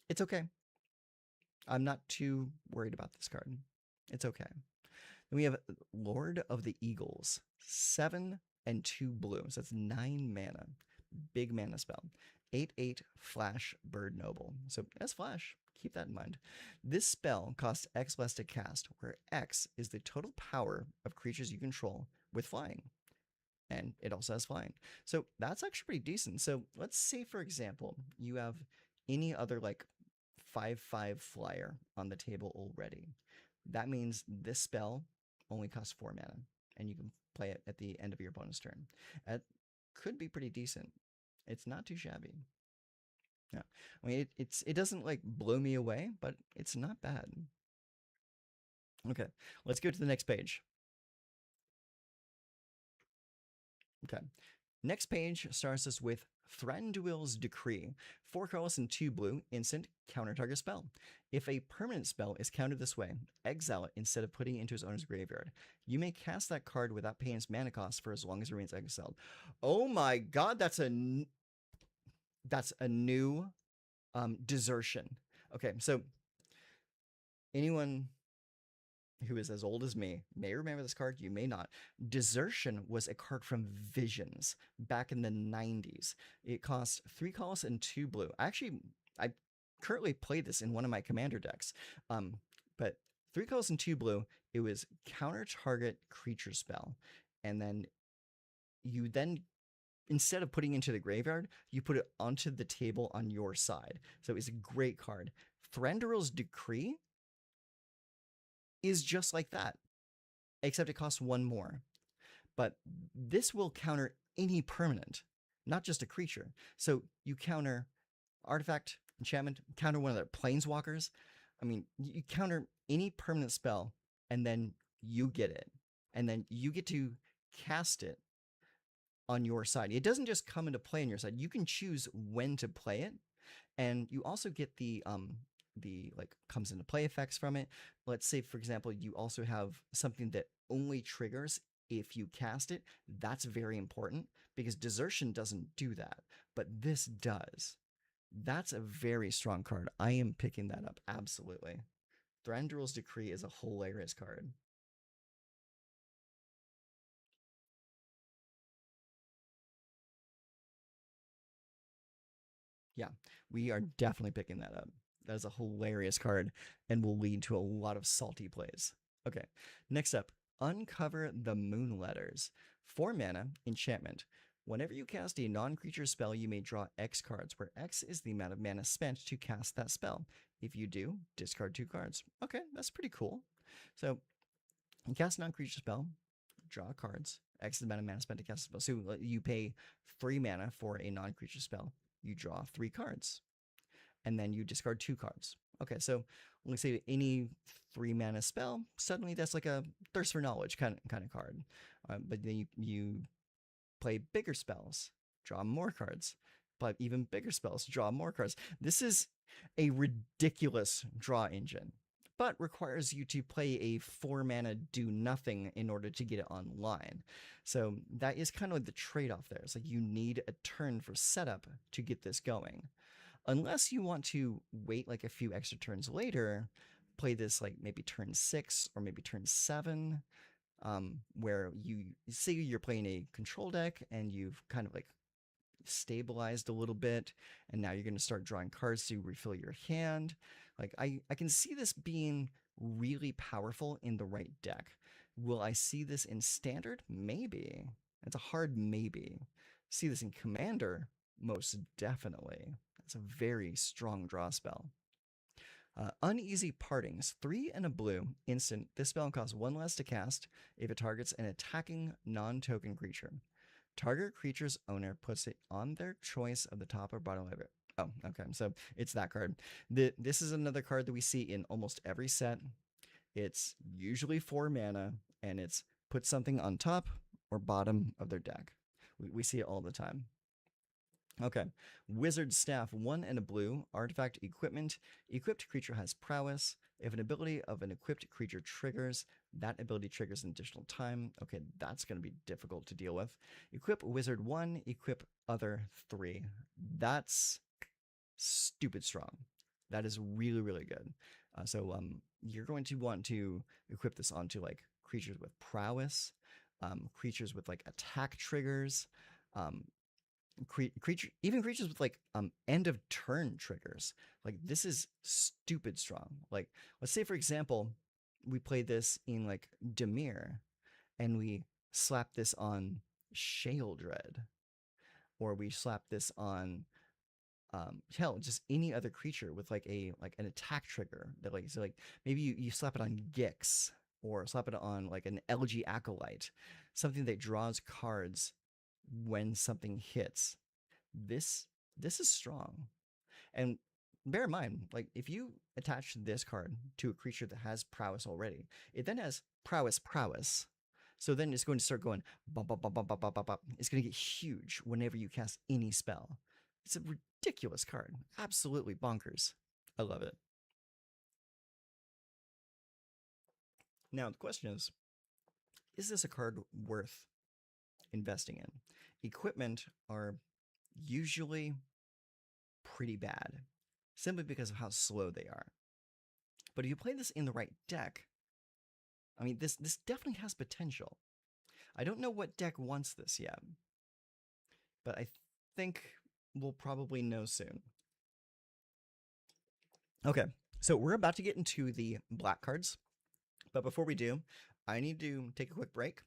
It's okay. I'm not too worried about this card. It's okay. Then we have Lord of the Eagles. 7 and 2 blue. So that's 9 mana. Big mana spell. 8/8 Flash Bird Noble. So as Flash, keep that in mind. This spell costs X less to cast, where X is the total power of creatures you control with flying. And it also has flying. So that's actually pretty decent. So let's say, for example, you have any other like 5/5 flyer on the table already. That means this spell only costs 4 mana, and you can play it at the end of your opponent's turn. That could be pretty decent. It's not too shabby. Yeah, I mean it doesn't like blow me away, but it's not bad. Okay, let's go to the next page. Okay, next page starts us with Thranduil's Decree. 4 colorless and 2 blue, instant, counter target spell. If a permanent spell is countered this way, exile it instead of putting it into its owner's graveyard. You may cast that card without paying its mana cost for as long as it remains exiled. Oh my god, that's a new desertion. Okay, so anyone who is as old as me may remember this card, you may not. Desertion was a card from Visions back in the 90s. It cost 3 colorless and 2 blue. I currently play this in one of my commander decks. But 3 colorless and 2 blue, it was counter target creature spell. And then you instead of putting it into the graveyard, you put it onto the table on your side. So it's a great card. Thranduil's Decree is just like that, except it costs 1 more. But this will counter any permanent, not just a creature. So you counter artifact, enchantment, counter one of their planeswalkers. I mean, you counter any permanent spell, and then you get it. and then you get to cast it on your side. It doesn't just come into play on your side. You can choose when to play it, and you also get the like comes into play effects from it. Let's say, for example, you also have something that only triggers if you cast it. That's very important because desertion doesn't do that, but this does. That's a very strong card. I am picking that up, absolutely. Thranduil's Decree is a hilarious card. Yeah, we are definitely picking that up. That is a hilarious card and will lead to a lot of salty plays. Okay, next up, Uncover the Moon Letters. 4 mana, enchantment. Whenever you cast a non creature spell, you may draw X cards, where X is the amount of mana spent to cast that spell. If you do, discard 2 cards. Okay, that's pretty cool. So, you cast a non creature spell, draw cards. X is the amount of mana spent to cast a spell. So, you pay 3 mana for a non creature spell. You draw 3 cards and then you discard 2 cards. Okay, so let's say any 3 mana spell, suddenly that's like a thirst for knowledge kind of card. But then you play bigger spells, draw more cards. Play even bigger spells, draw more cards. This is a ridiculous draw engine, but requires you to play a 4 mana do nothing in order to get it online. So that is kind of like the trade off there. It's like you need a turn for setup to get this going. Unless you want to wait like a few extra turns later, play this like maybe turn 6 or maybe turn 7, where you say you're playing a control deck and you've kind of like stabilized a little bit, and now you're going to start drawing cards to refill your hand. Like I can see this being really powerful in the right deck. Will I see this in standard? Maybe. It's a hard maybe. See this in commander? Most definitely. It's a very strong draw spell. Uneasy Partings, 3 and a blue, instant. This spell costs 1 less to cast if it targets an attacking non-token creature. Target creature's owner puts it on their choice of the top or bottom of it. Oh, okay. So it's that card. This is another card that we see in almost every set. It's usually 4 mana, and it's put something on top or bottom of their deck. We see it all the time. Okay. Wizard Staff, 1 and a blue. Artifact equipment. Equipped creature has prowess. If an ability of an equipped creature triggers, that ability triggers an additional time. Okay, that's going to be difficult to deal with. Equip Wizard 1, equip other 3. That's stupid strong. That is really, really good. So you're going to want to equip this onto like creatures with prowess, creatures with like attack triggers, even creatures with like end of turn triggers. Like this is stupid strong. Like let's say for example we play this in like Demir and we slap this on Shale Dread, or we slap this on hell, just any other creature with like an attack trigger that like, so like maybe you slap it on Gix, or slap it on like an LG Acolyte, something that draws cards when something hits. This is strong. And bear in mind, like if you attach this card to a creature that has prowess already, it then has prowess. So then it's going to start going bop, bop, bop, bop, bop, bop, bop, bop. It's going to get huge whenever you cast any spell. It's a ridiculous card. Absolutely bonkers. I love it. Now the question is this a card worth investing in? Equipment are usually pretty bad, simply because of how slow they are. But if you play this in the right deck, I mean, this definitely has potential. I don't know what deck wants this yet, but I think we'll probably know soon. Okay, so we're about to get into the black cards, but before we do, I need to take a quick break,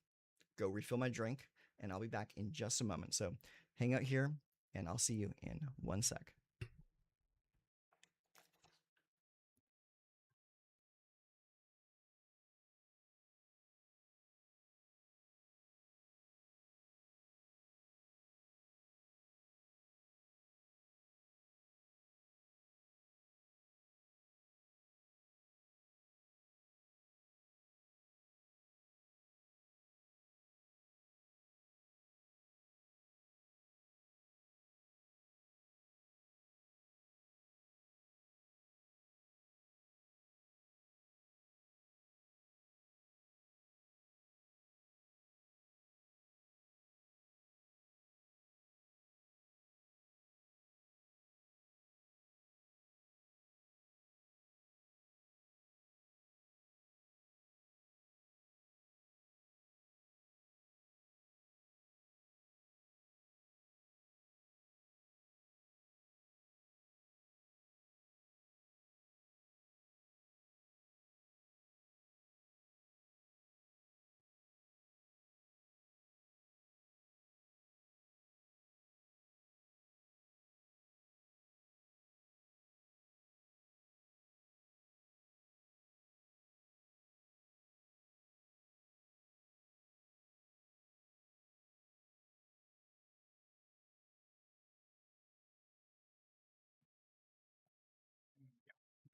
go refill my drink, and I'll be back in just a moment. So hang out here, and I'll see you in 1 sec.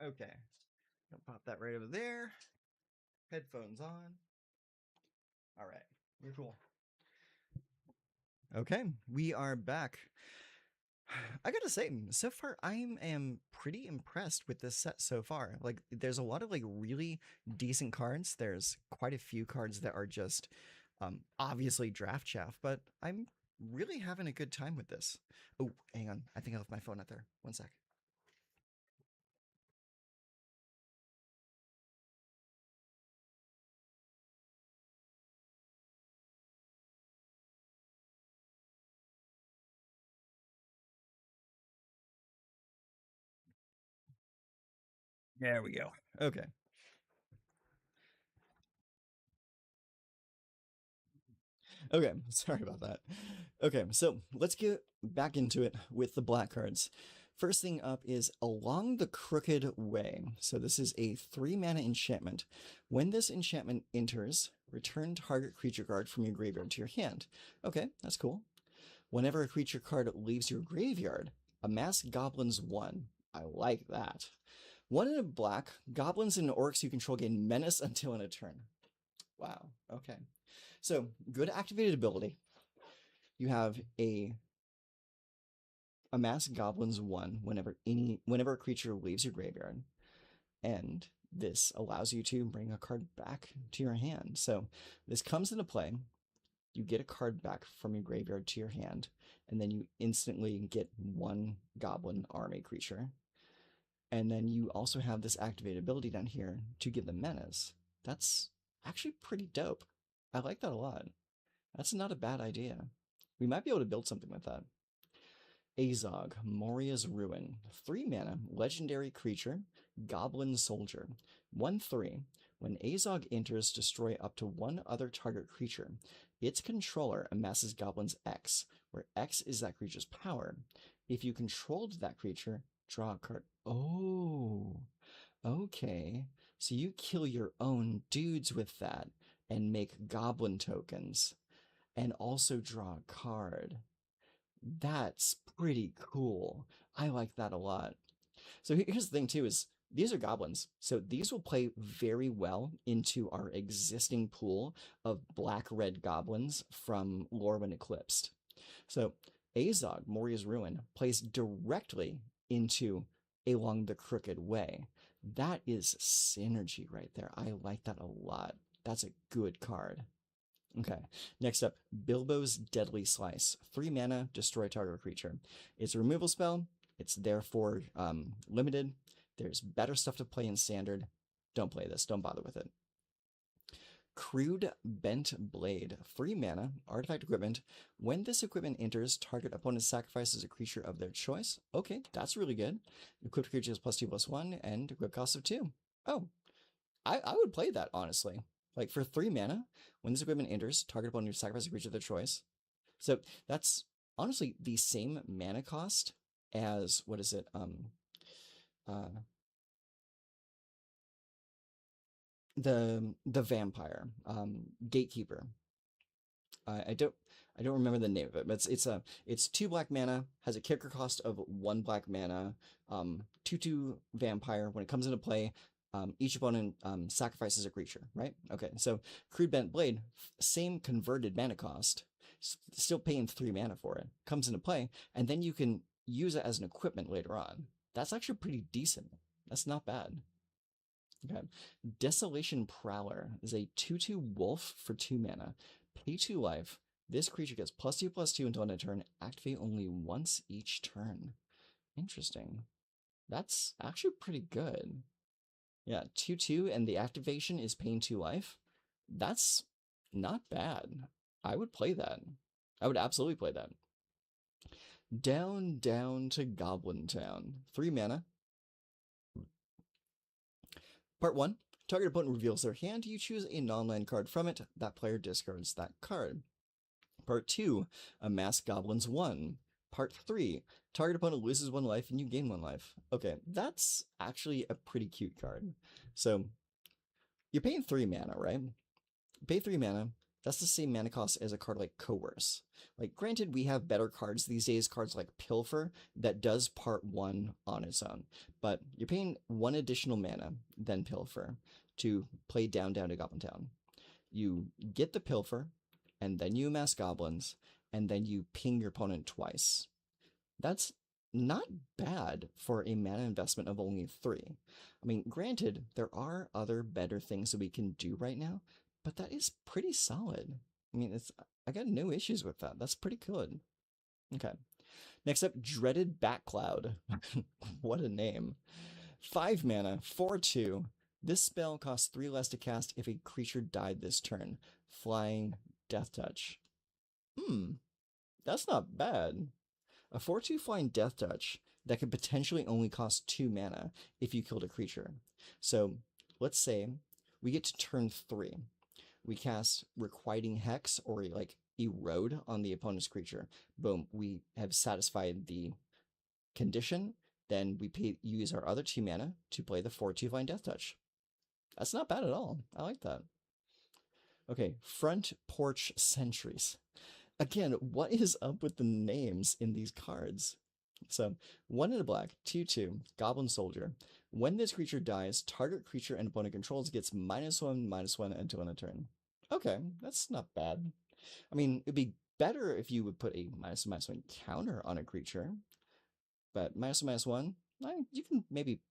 Okay. Gonna pop that right over there. Headphones on. All right. You're cool. Okay, we are back. I gotta say, so far I am pretty impressed with this set so far. Like, there's a lot of like really decent cards. There's quite a few cards that are just obviously draft chaff, but I'm really having a good time with this. Oh, hang on, I think I left my phone out there. One sec. There we go. Okay. Okay, sorry about that. Okay, so let's get back into it with the black cards. First thing up is Along the Crooked Way. So this is a 3-mana enchantment. When this enchantment enters, return target creature card from your graveyard to your hand. Okay, that's cool. Whenever a creature card leaves your graveyard, amass goblins 1. I like that. 1 in a black, goblins and orcs you control gain menace until in a turn. Wow, okay. So, good activated ability. You have a amass goblins 1 whenever a creature leaves your graveyard, and this allows you to bring a card back to your hand. So this comes into play. You get a card back from your graveyard to your hand, and then you instantly get 1 goblin army creature. And then you also have this activated ability down here to give them menace. That's actually pretty dope. I like that a lot. That's not a bad idea. We might be able to build something with that. Azog, Moria's Ruin. 3 mana, legendary creature, Goblin Soldier. 1/3. When Azog enters, destroy up to 1 other target creature. Its controller amasses Goblins X, where X is that creature's power. If you controlled that creature, draw a card. Oh, okay. So you kill your own dudes with that and make Goblin tokens and also draw a card. That's pretty cool. I like that a lot. So here's the thing too is these are goblins. So these will play very well into our existing pool of black-red goblins from Lorwyn Eclipsed. So Azog, Moria's Ruin, plays directly into Along the Crooked Way. That is synergy right there. I like that a lot. That's a good card. Okay, next up, Bilbo's Deadly Slice. 3 mana, destroy target creature. It's a removal spell. It's therefore limited. There's better stuff to play in standard. Don't play this. Don't bother with it. Crude Bent Blade. 3 mana, artifact equipment. When this equipment enters, target opponent sacrifices a creature of their choice. Okay, that's really good. Equipped creature is +2/+1 and equip cost of 2. Oh, I would play that, honestly. Like, for 3 mana, when this equipment enters, target opponent sacrifice a creature of their choice. So that's honestly the same mana cost as, what is it? Uh, the vampire, Gatekeeper. I don't remember the name of it, but it's 2 black mana, has a kicker cost of 1 black mana, 2/2 vampire. When it comes into play, each opponent sacrifices a creature, right? Okay, so Crude Bent Blade, same converted mana cost, still paying 3 mana for it, comes into play, and then you can use it as an equipment later on. That's actually pretty decent. That's not bad. Okay. Desolation Prowler is a 2/2 wolf for 2 mana. Pay 2 life. This creature gets +2/+2 until end of turn. Activate only once each turn. Interesting. That's actually pretty good. Yeah, 2/2, and the activation is paying 2 life. That's not bad. I would play that. I would absolutely play that. Down, down to Goblin Town. 3 mana. Part 1. Target opponent reveals their hand. You choose a non-land card from it. That player discards that card. Part 2. Amass Goblins 1. Part 3. Target opponent loses 1 life and you gain 1 life. Okay, that's actually a pretty cute card. So, you're paying 3 mana, right? Pay 3 mana. That's the same mana cost as a card like Coerce. Like, granted, we have better cards these days, cards like Pilfer, that does part 1 on its own. But you're paying 1 additional mana than Pilfer to play down to Goblin Town. You get the Pilfer, and then you amass goblins, and then you ping your opponent twice. That's not bad for a mana investment of only 3. I mean, granted, there are other better things that we can do right now, but that is pretty solid. I mean, I got no issues with that. That's pretty good. Okay. Next up, Dreaded Backcloud. What a name. 5 mana, 4/2. This spell costs 3 less to cast if a creature died this turn. Flying, Death Touch. That's not bad. A 4/2 flying Death Touch that could potentially only cost 2 mana if you killed a creature. So let's say we get to turn 3. We cast Requiting Hex or like Erode on the opponent's creature. Boom, we have satisfied the condition. Then we use our other 2 mana to play the 4/2 flying Death Touch. That's not bad at all. I like that. Okay, Front Porch Sentries. Again, what is up with the names in these cards? So, 1 in a black, 2/2, Goblin Soldier. When this creature dies, target creature and opponent controls gets -1/-1 until end of turn. Okay, that's not bad. I mean, it'd be better if you would put a -1/-1 counter on a creature, but -1/-1, you can maybe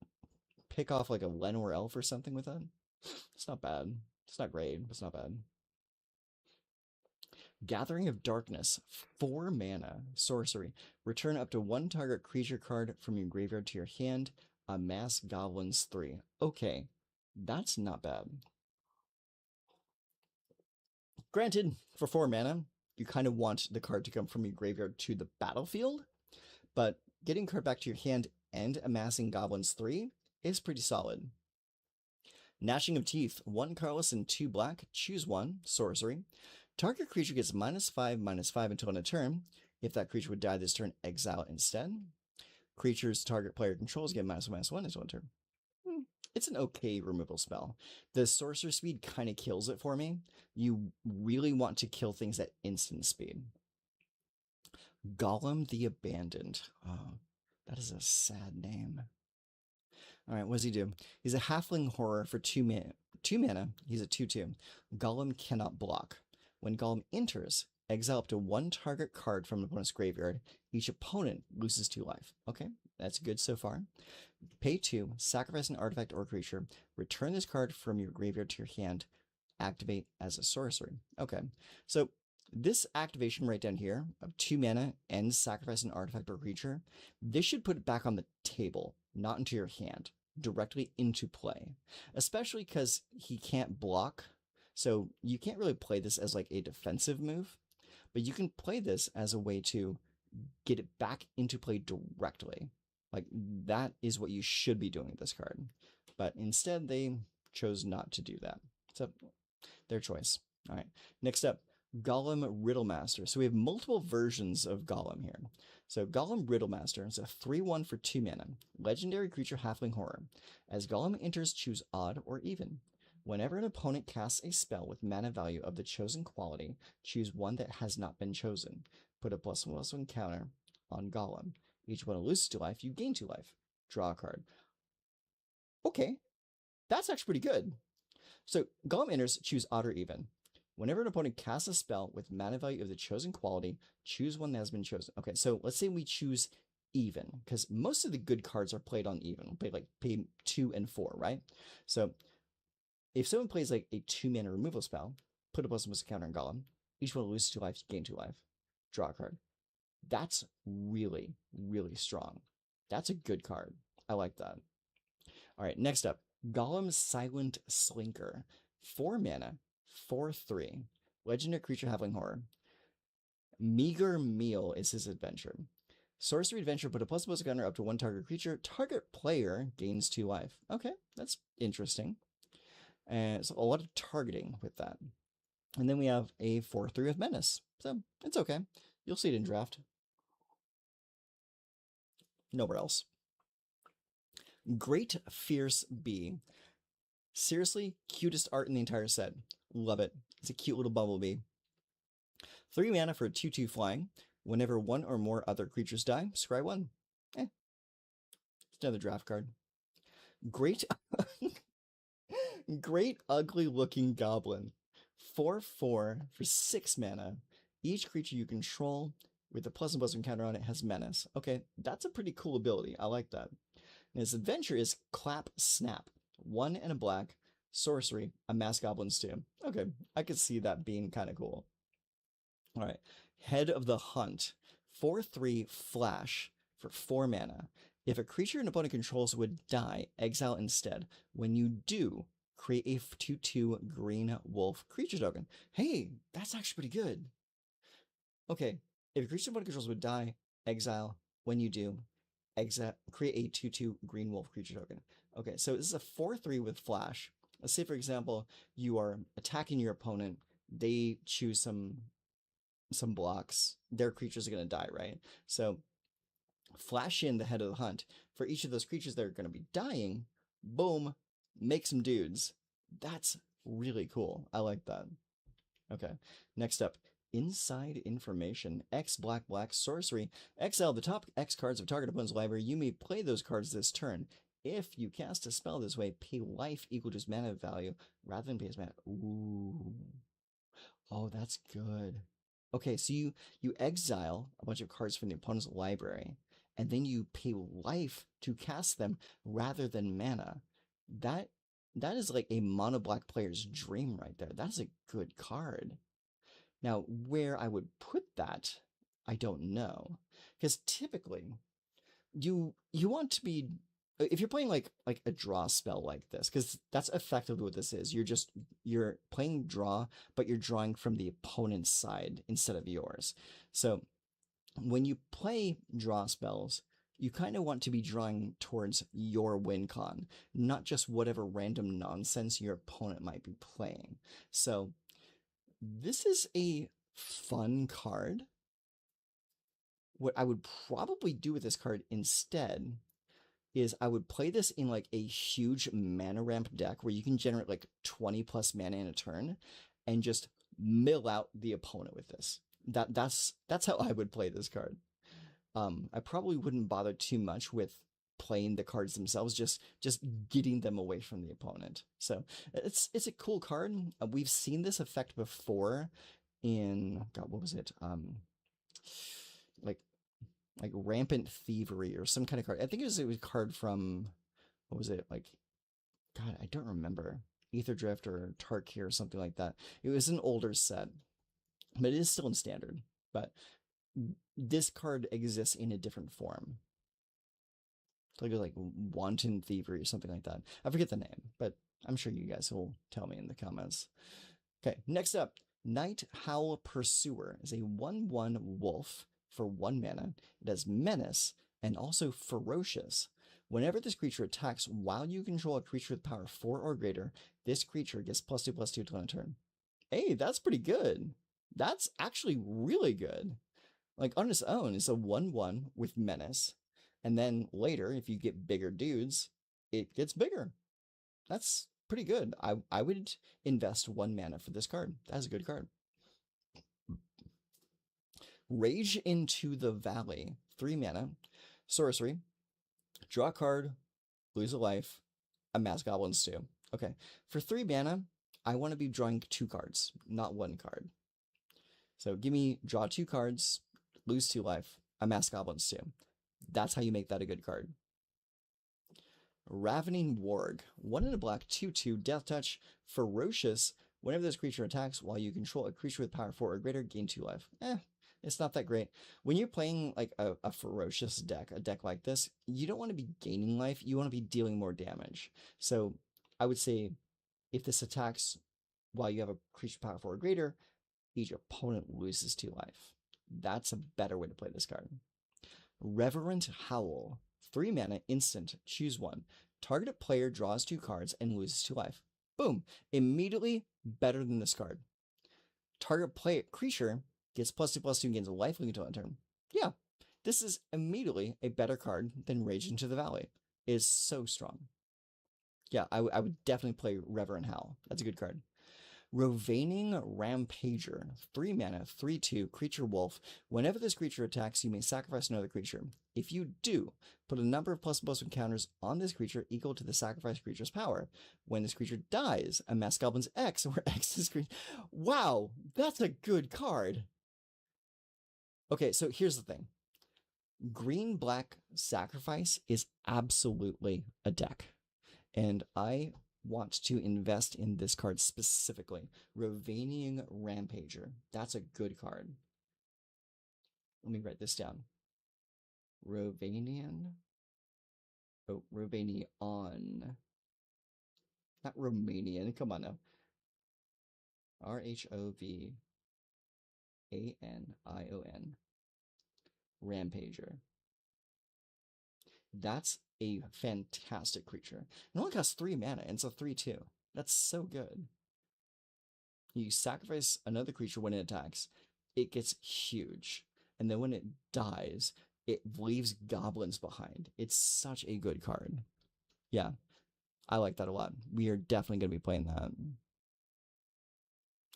pick off like a Lenore Elf or something with that. It's not bad. It's not great, but it's not bad. Gathering of Darkness, 4 mana, sorcery. Return up to 1 target creature card from your graveyard to your hand. Amass Goblins 3. Okay, that's not bad. Granted, for 4 mana, you kind of want the card to come from your graveyard to the battlefield, but getting card back to your hand and amassing Goblins 3 is pretty solid. Gnashing of Teeth, 1 colorless and 2 black, choose 1, sorcery. Target creature gets -5/-5 until end of turn. If that creature would die this turn, exile instead. Creatures target player controls get -1/-1 until end of turn. It's an okay removal spell. The sorcerer speed kind of kills it for me. You really want to kill things at instant speed. Golem the Abandoned. Oh, that is a sad name. All right, what does he do? He's a halfling horror for 2 mana. 2 mana, he's a 2/2. Golem cannot block. When Golem enters, exile up to 1 target card from an opponent's graveyard. Each opponent loses 2 life. Okay, that's good so far. Pay 2, sacrifice an artifact or creature, return this card from your graveyard to your hand, activate as a sorcery. Okay, so this activation right down here of 2 mana and sacrifice an artifact or creature, this should put it back on the table, not into your hand, directly into play, especially because he can't block. So you can't really play this as like a defensive move, but you can play this as a way to get it back into play directly. Like, that is what you should be doing with this card. But instead, they chose not to do that. So, their choice. All right. Next up, Golem Riddlemaster. So we have multiple versions of Golem here. So Golem Riddlemaster is a 3/1 for 2 mana. Legendary creature halfling horror. As Golem enters, choose odd or even. Whenever an opponent casts a spell with mana value of the chosen quality, choose one that has not been chosen. Put a +1/+1 counter on Golem. Each one loses 2 life, you gain 2 life. Draw a card. Okay, that's actually pretty good. So Golem enters, choose odd or even. Whenever an opponent casts a spell with mana value of the chosen quality, choose one that has been chosen. Okay, so let's say we choose even, because most of the good cards are played on even. We'll pay 2 and 4, right? So if someone plays like a 2 mana removal spell, put a +1/+1 counter on Golem. Each one loses 2 life, gain 2 life. Draw a card. That's really, really strong. That's a good card. I like that. All right, next up, Golem Silent Slinker. 4 mana, 4/3. Legendary creature halfling horror. Meager Meal is his adventure. Sorcery adventure, put a +1/+1 counter up to 1 target creature. Target player gains 2 life. Okay, that's interesting. And so a lot of targeting with that. And then we have a 4/3 with Menace. So it's okay. You'll see it in draft. Nowhere else. Great Fierce Bee. Seriously, cutest art in the entire set. Love it. It's a cute little bumblebee. 3 mana for a 2/2 flying. Whenever one or more other creatures die, scry 1. It's another draft card. Great, great ugly looking goblin. 4/4 for 6 mana. Each creature you control with a +++ counter on it has menace. Okay, that's a pretty cool ability. I like that. And his adventure is Clap Snap. 1 and a black, sorcery, amass goblins too. Okay, I could see that being kind of cool. All right, Head of the Hunt. 4/3 flash for 4 mana. If a creature an opponent controls would die, exile instead. When you do, create a 2/2 green wolf creature token. Hey, that's actually pretty good. Okay, if a creature an opponent controls would die, exile. When you do, create a 2/2 green wolf creature token. Okay, so this is a 4/3 with flash. Let's say, for example, you are attacking your opponent. They choose some blocks. Their creatures are going to die, right? So flash in the Head of the Hunt. For each of those creatures that are going to be dying, boom, make some dudes. That's really cool. I like that. Okay, next up, Inside Information. X black sorcery. Exile the top X cards of target opponent's library. You may play those cards this turn. If you cast a spell this way, pay life equal to its mana value rather than pay its mana. Ooh. Oh, that's good. Okay, so you exile a bunch of cards from the opponent's library, and then you pay life to cast them rather than mana. That that is like a mono black player's dream right there. That's a good card. Now, where I would put that, I don't know, because typically you want to be, if you're playing like a draw spell like this, because that's effectively what this is. You're playing draw, but you're drawing from the opponent's side instead of yours. So when you play draw spells, you kind of want to be drawing towards your win con, not just whatever random nonsense your opponent might be playing. So this is a fun card. What I would probably do with this card instead is I would play this in like a huge mana ramp deck where you can generate like 20 plus mana in a turn and just mill out the opponent with this. That's how I would play this card. I probably wouldn't bother too much with playing the cards themselves, just getting them away from the opponent. So it's a cool card. We've seen this effect before in, God, what was it? Like Rampant Thievery or some kind of card. I think it was a card from, what was it? Like, God, I don't remember. Ether Drift or Tarkir or something like that. It was an older set, but it is still in standard. But this card exists in a different form. Like Wanton Thievery or something like that. I forget the name, but I'm sure you guys will tell me in the comments. Okay, next up, Night Howl Pursuer is a 1/1 wolf for 1 mana. It has menace and also ferocious. Whenever this creature attacks while you control a creature with power 4 or greater, this creature gets +2/+2 till end of turn. Hey, that's pretty good. That's actually really good. Like on its own, it's a 1/1 with menace. And then later, if you get bigger dudes, it gets bigger. That's pretty good. I would invest 1 mana for this card. That's a good card. Rage into the Valley. 3 mana. Sorcery. Draw a card. Lose a life. Amass goblins too. Okay. For 3 mana, I want to be drawing 2 cards, not 1 card. So give me draw 2 cards, lose 2 life, amass goblins too. That's how you make that a good card. Ravening Warg. 1 and a black, 2/2, death touch, ferocious. Whenever this creature attacks while you control a creature with power 4 or greater, gain 2 life. It's not that great. When you're playing like a ferocious deck, a deck like this, you don't want to be gaining life, you want to be dealing more damage. So I would say if this attacks while you have a creature power 4 or greater, each opponent loses 2 life. That's a better way to play this card. Reverent Howl. 3 mana, instant, choose 1. Target player draws 2 cards and loses 2 life. Boom. Immediately better than this card. Target creature gets +2/+2 and gains a life until end turn. Yeah, this is immediately a better card than Rage into the Valley. It is so strong. Yeah, I would definitely play Reverent Howl. That's a good card. Rovaining Rampager, 3 mana, 3/2, creature wolf. Whenever this creature attacks, you may sacrifice another creature. If you do, put a number of plus encounters on this creature equal to the sacrificed creature's power. When this creature dies, amass Goblin's X, where X is green. Wow, that's a good card. Okay, so here's the thing. Green-black sacrifice is absolutely a deck. And I want to invest in this card specifically. Rovanian Rampager. That's a good card. Let me write this down. Rovanian. Oh, Rovanian. Not Romanian. Come on now. Rhovanion. Rampager. That's a fantastic creature. It only costs 3 mana, and it's a 3/2. That's so good. You sacrifice another creature when it attacks, it gets huge. And then when it dies, it leaves goblins behind. It's such a good card. Yeah, I like that a lot. We are definitely going to be playing that.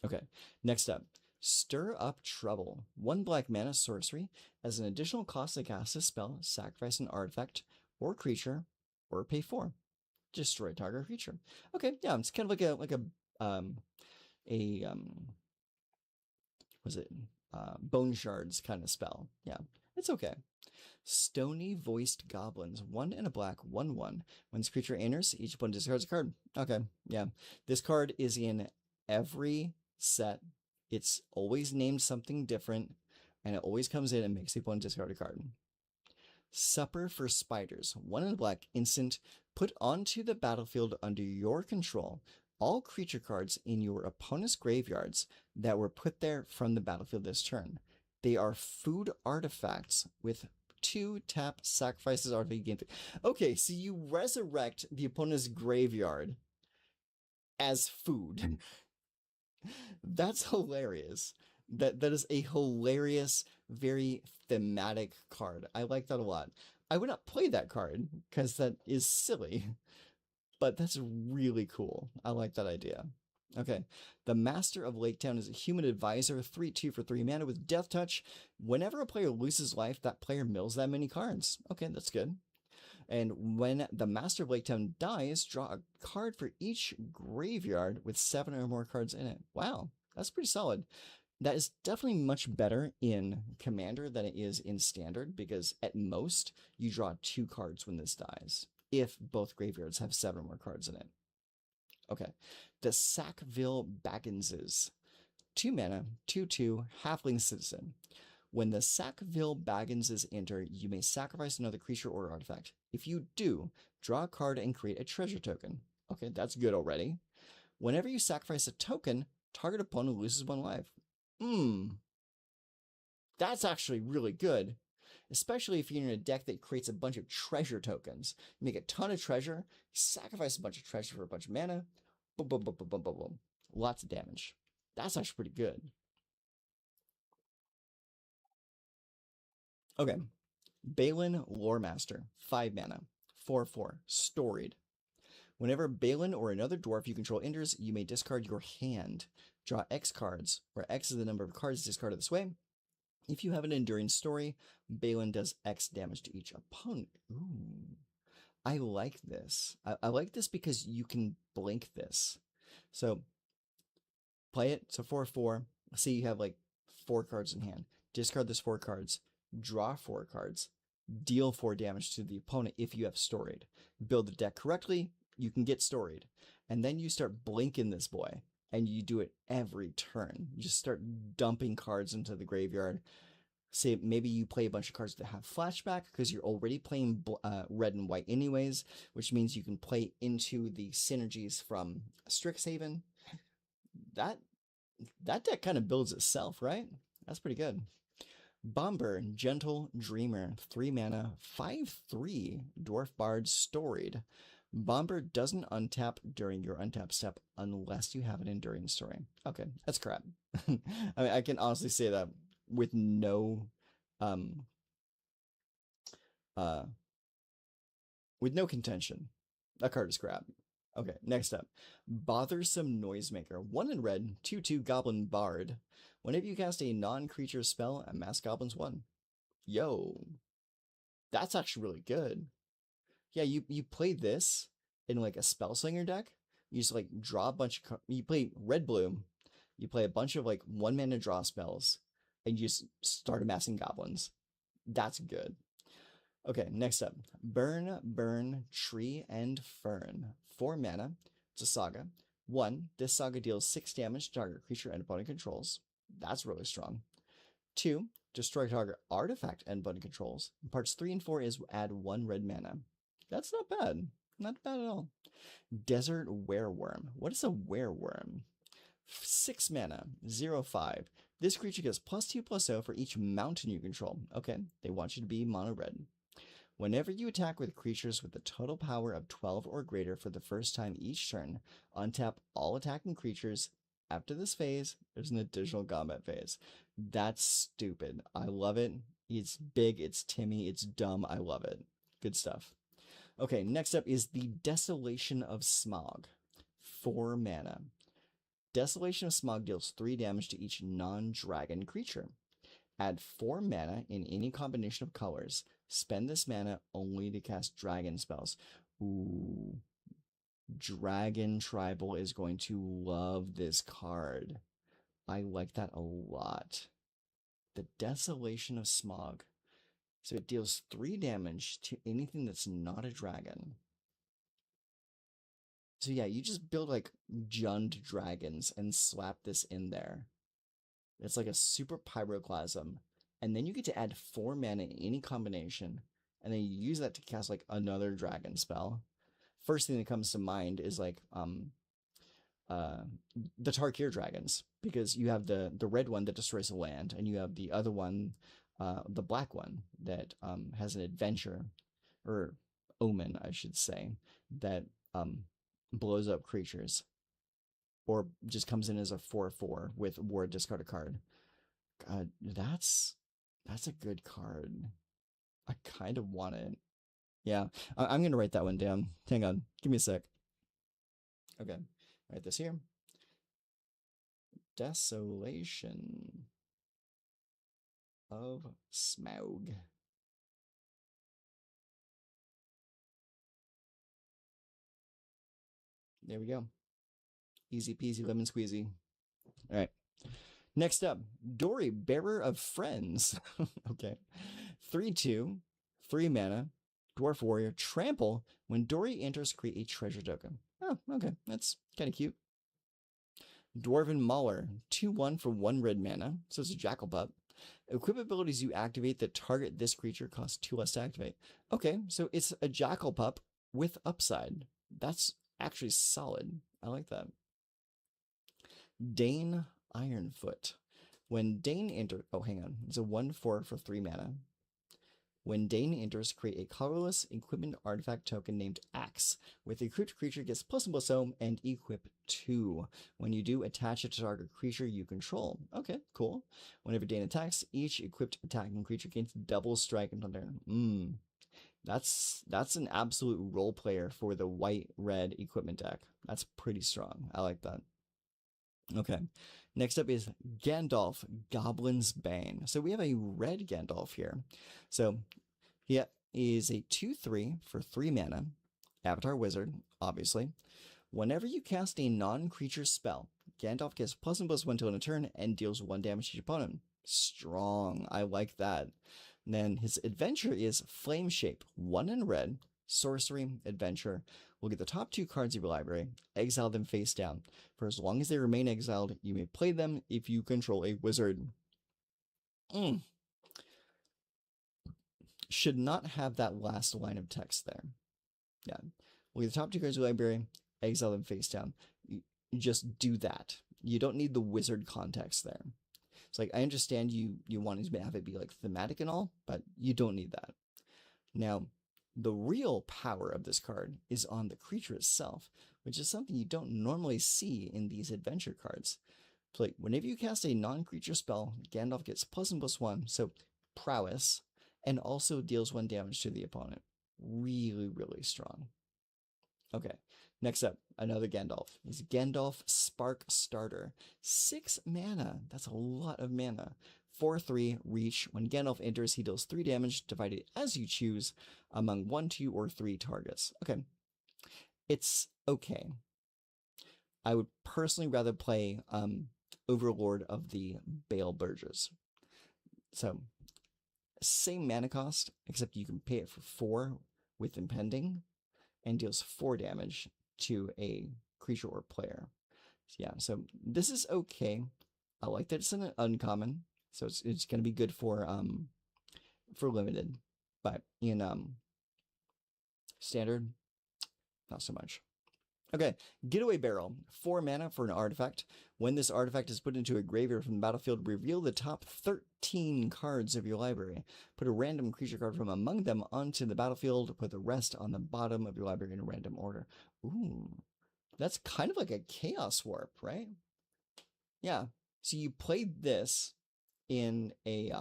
Okay, next up. Stir Up Trouble. 1 black mana sorcery. As an additional cost to cast a spell, sacrifice an artifact or creature, or pay 4. Destroy target creature. Okay, yeah, it's kind of was it bone shards kind of spell. Yeah, it's okay. Stony Voiced Goblins. 1 and a black, 1/1. When this creature enters, each opponent discards a card. Okay, yeah. This card is in every set. It's always named something different, and it always comes in and makes the opponent discard a card. Supper for Spiders. 1 and a black, instant. Put onto the battlefield under your control all creature cards in your opponent's graveyards that were put there from the battlefield this turn. They are food artifacts with 2 tap sacrifices artifact game. Okay, so you resurrect the opponent's graveyard as food. That's hilarious. That is a hilarious, very thematic card. I like that a lot. I would not play that card because that is silly, but that's really cool. I like that idea. Okay, the Master of Lake Town is a human advisor, 3/2 for 3 mana with Death Touch. Whenever a player loses life, that player mills that many cards. Okay, that's good. And when the Master of Lake Town dies, draw a card for each graveyard with 7 or more cards in it. Wow, that's pretty solid. That is definitely much better in Commander than it is in Standard, because at most, you draw 2 cards when this dies, if both graveyards have 7 or more cards in it. Okay, the Sackville Bagginses. 2 mana, 2/2, Halfling Citizen. When the Sackville Bagginses enter, you may sacrifice another creature or artifact. If you do, draw a card and create a treasure token. Okay, that's good already. Whenever you sacrifice a token, target opponent loses 1 life. That's actually really good, especially if you're in a deck that creates a bunch of treasure tokens. You make a ton of treasure, sacrifice a bunch of treasure for a bunch of mana, boom, boom, boom, boom, boom, boom, boom. Lots of damage. That's actually pretty good. Okay, Balin Loremaster, 5 mana, 4/4, storied. Whenever Balin or another dwarf you control enters, you may discard your hand. Draw X cards, where X is the number of cards discarded this way. If you have an enduring story, Balin does X damage to each opponent. Ooh, I like this. I like this because you can blink this. So play it. So 4/4. Say you have like 4 cards in hand. Discard those 4 cards. Draw 4 cards. Deal 4 damage to the opponent if you have storied. Build the deck correctly, you can get storied. And then you start blinking this boy. And you do it every turn. You just start dumping cards into the graveyard. Say maybe you play a bunch of cards that have flashback because you're already playing red and white anyways, which means you can play into the synergies from Strixhaven. That deck kind of builds itself, right? That's pretty good. Bomber, Gentle Dreamer, 3 mana, 5/3, Dwarf Bard, storied. Bomber doesn't untap during your untap step unless you have an enduring story. Okay, that's crap. I mean, I can honestly say that with no with no contention. That card is crap. Okay, next up. Bothersome Noisemaker. 1 in red, 2/2 Goblin Bard. Whenever you cast a non-creature spell, amass goblins 1. Yo, that's actually really good. Yeah, you play this in like a Spellslinger deck. You just like draw a bunch of you play red blue. You play a bunch of like 1 mana draw spells, and you just start amassing goblins. That's good. Okay, next up. Burn, Tree, and Fern. 4 mana. It's a saga. 1. This saga deals 6 damage to target creature and opponent controls. That's really strong. 2. Destroy target artifact and opponent controls. Parts 3 and 4 is add 1 red mana. That's not bad. Not bad at all. Desert Wereworm. What is a wereworm? 6 mana, 0/5. This creature gets +2/+0 for each mountain you control. Okay, they want you to be mono red. Whenever you attack with creatures with a total power of 12 or greater for the first time each turn, untap all attacking creatures. After this phase, there's an additional combat phase. That's stupid. I love it. It's big, it's Timmy, it's dumb. I love it. Good stuff. Okay, next up is the Desolation of Smog. 4 mana. Desolation of Smog deals 3 damage to each non-dragon creature. Add 4 mana in any combination of colors. Spend this mana only to cast dragon spells. Ooh. Dragon Tribal is going to love this card. I like that a lot. The Desolation of Smog. So it deals 3 damage to anything that's not a dragon. So yeah, you just build like Jund dragons and slap this in there. It's like a super pyroclasm. And then you get to add 4 mana in any combination. And then you use that to cast like another dragon spell. First thing that comes to mind is like the Tarkir dragons. Because you have the red one that destroys the land, and you have the other one, the black one, that has an adventure, or omen, I should say, that blows up creatures. Or just comes in as a 4/4 with ward discard a card. God, that's a good card. I kind of want it. Yeah, I'm gonna write that one down. Hang on, give me a sec. Okay, write this here. Desolation of Smaug. There we go. Easy peasy lemon squeezy. All right. Next up, Dory, Bearer of Friends. Okay. 3/2, 3 mana, Dwarf Warrior, Trample. When Dory enters, create a treasure token. Oh, okay. That's kind of cute. Dwarven Mauler, 2/1 for 1 red mana. So it's a Jackal Pup. Equip abilities you activate that target this creature cost 2 less to activate. Okay, so it's a Jackal Pup with upside. That's actually solid. I like that. Dane Ironfoot. When Dane enters... Oh, hang on. It's a 1/4 for 3 mana. When Dane enters, create a colorless equipment artifact token named Axe. With the equipped creature gets +1/+0 and equip 2. When you do, attach it to target creature you control. Okay, cool. Whenever Dane attacks, each equipped attacking creature gains double strike until turn. That's an absolute role player for the white-red equipment deck. That's pretty strong. I like that. Okay, next up is Gandalf, Goblin's Bane. So we have a red Gandalf here. So he is a 2/3 for 3 mana, Avatar Wizard, obviously. Whenever you cast a non-creature spell, Gandalf gets +1/+1 till in a turn and deals 1 damage to your opponent. Strong, I like that. And then his adventure is Flame Shape, 1 in red, sorcery, adventure. We'll get the top 2 cards of your library, exile them face down. For as long as they remain exiled, you may play them if you control a wizard. Should not have that last line of text there. Yeah. We'll get the top 2 cards of your library, exile them face down. You just do that. You don't need the wizard context there. It's like, I understand you wanting to have it be like thematic and all, but you don't need that. Now, the real power of this card is on the creature itself, which is something you don't normally see in these adventure cards. So like, whenever you cast a non-creature spell, Gandalf gets +1/+1, so prowess, and also deals 1 damage to the opponent. Really, really strong. Okay. Next up, another Gandalf. It's Gandalf Spark Starter. 6 mana. That's a lot of mana. 4/3 reach. When Gandalf enters, he deals 3 damage, divided as you choose among 1, 2, or 3 targets. Okay. It's okay. I would personally rather play Overlord of the Bale Burgess. So, same mana cost, except you can pay it for 4 with Impending, and deals 4 damage to a creature or player. Yeah, so this is okay. I like that it's an uncommon, so it's going to be good for limited, but in standard, not so much. Okay, Getaway Barrel. 4 mana for an artifact. When this artifact is put into a graveyard from the battlefield, reveal the top 13 cards of your library. Put a random creature card from among them onto the battlefield. Put the rest on the bottom of your library in a random order. Ooh, that's kind of like a Chaos Warp, right? Yeah. So you played this in a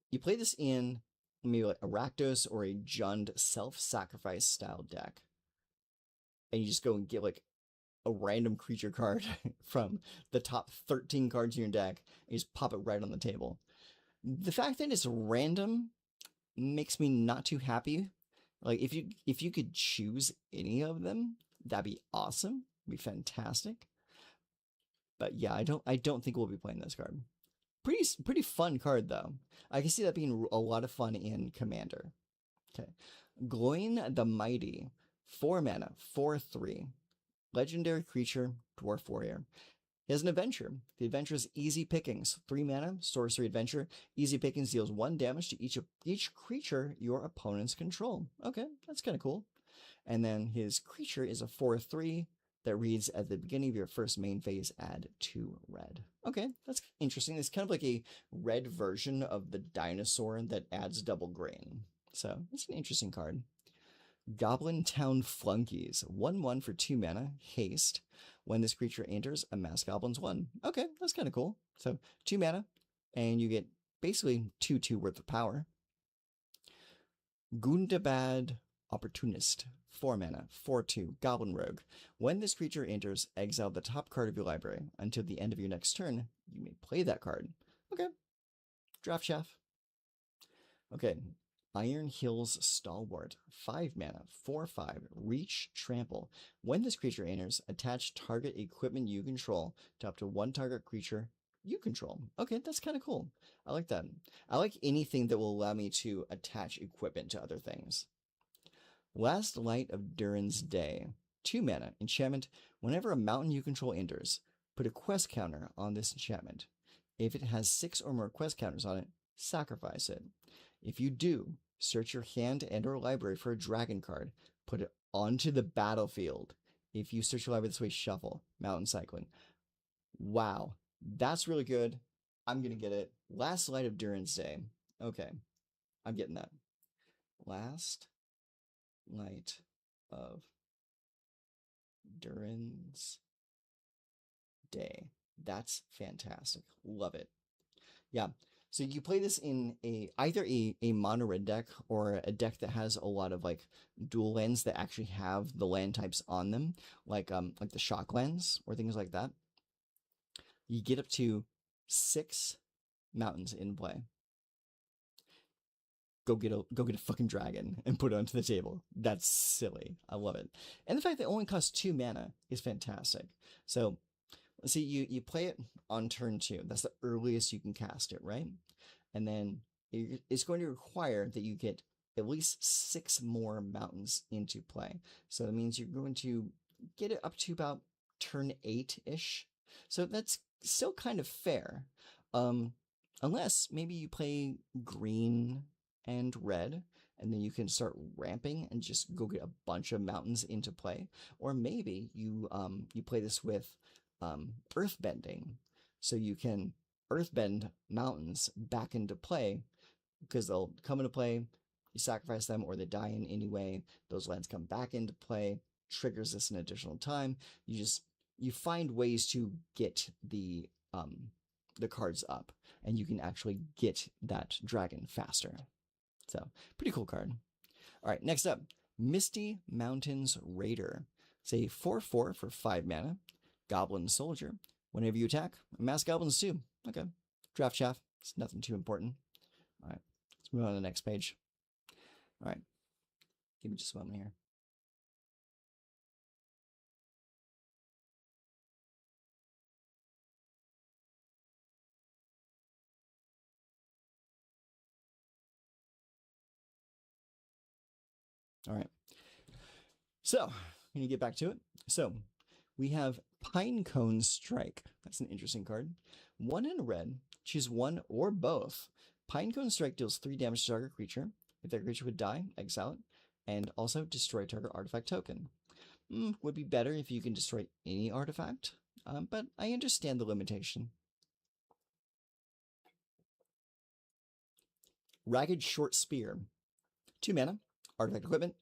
you play this in maybe like a Rakdos or a Jund self-sacrifice style deck. And you just go and get like a random creature card from the top 13 cards in your deck and you just pop it right on the table. The fact that it's random makes me not too happy. Like if you could choose any of them, that'd be awesome. It'd be fantastic. But yeah, I don't think we'll be playing this card. Pretty fun card though. I can see that being a lot of fun in Commander. Okay. Gloin the Mighty. 4 mana, 4/3. Legendary creature, dwarf warrior. He has an adventure. The adventure is Easy Pickings. 3 mana, sorcery adventure. Easy Pickings deals 1 damage to each creature your opponents control. Okay, that's kind of cool. And then his creature is a 4/3 that reads at the beginning of your first main phase, add 2 red. Okay, that's interesting. It's kind of like a red version of the dinosaur that adds double grain. So it's an interesting card. Goblin Town Flunkies. 1/1 for 2 mana, haste. When this creature enters, amass goblins 1. Okay, that's kind of cool. So 2 mana, and you get basically 2/2 worth of power. Gundabad Opportunist. 4 mana, 4/2, Goblin Rogue. When this creature enters, exile the top card of your library. Until the end of your next turn, you may play that card. Okay. Draft Chaff. Okay. Iron Hills Stalwart. 5 mana, 4/5, reach, trample. When this creature enters, attach target equipment you control to up to 1 target creature you control. Okay, that's kind of cool. I like that. I like anything that will allow me to attach equipment to other things. Last Light of Durin's Day. 2 mana, enchantment. Whenever a mountain you control enters, put a quest counter on this enchantment. If it has 6 or more quest counters on it, sacrifice it. If you do, search your hand and or library for a dragon card. Put it onto the battlefield. If you search your library this way, shuffle. Mountain cycling. Wow, that's really good. I'm going to get it. Last Light of Durin's Day. Okay, I'm getting that. Last Light of Durin's Day. That's fantastic. Love it. Yeah. So you play this in either a mono red deck or a deck that has a lot of like dual lands that actually have the land types on them, like the shock lands or things like that. You get up to 6 mountains in play. Go get a fucking dragon and put it onto the table. That's silly. I love it. And the fact that it only costs 2 mana is fantastic. So let's see, you play it on turn 2. That's the earliest you can cast it, right? And then it's going to require that you get at least 6 more mountains into play. So that means you're going to get it up to about turn 8-ish. So that's still kind of fair. Unless maybe you play green and red, and then you can start ramping and just go get a bunch of mountains into play. Or maybe you play this with earthbending, so you can earthbend mountains back into play because they'll come into play. You sacrifice them, or they die in any way. Those lands come back into play. Triggers this an additional time. You find ways to get the cards up, and you can actually get that dragon faster. So, pretty cool card. All right, next up, Misty Mountains Raider. It's a 4/4 for 5 mana. Goblin Soldier. Whenever you attack, mass goblins too. Okay. Draft chaff. It's nothing too important. All right. Let's move on to the next page. All right. Give me just a moment here. All right. So, when you get back to it. So, we have Pinecone Strike. That's an interesting card. 1 in red. Choose one or both. Pinecone Strike deals 3 damage to target creature. If that creature would die, exile it. And also destroy target artifact token. Would be better if you can destroy any artifact, but I understand the limitation. Ragged Short Spear. 2 mana. Artifact equipment.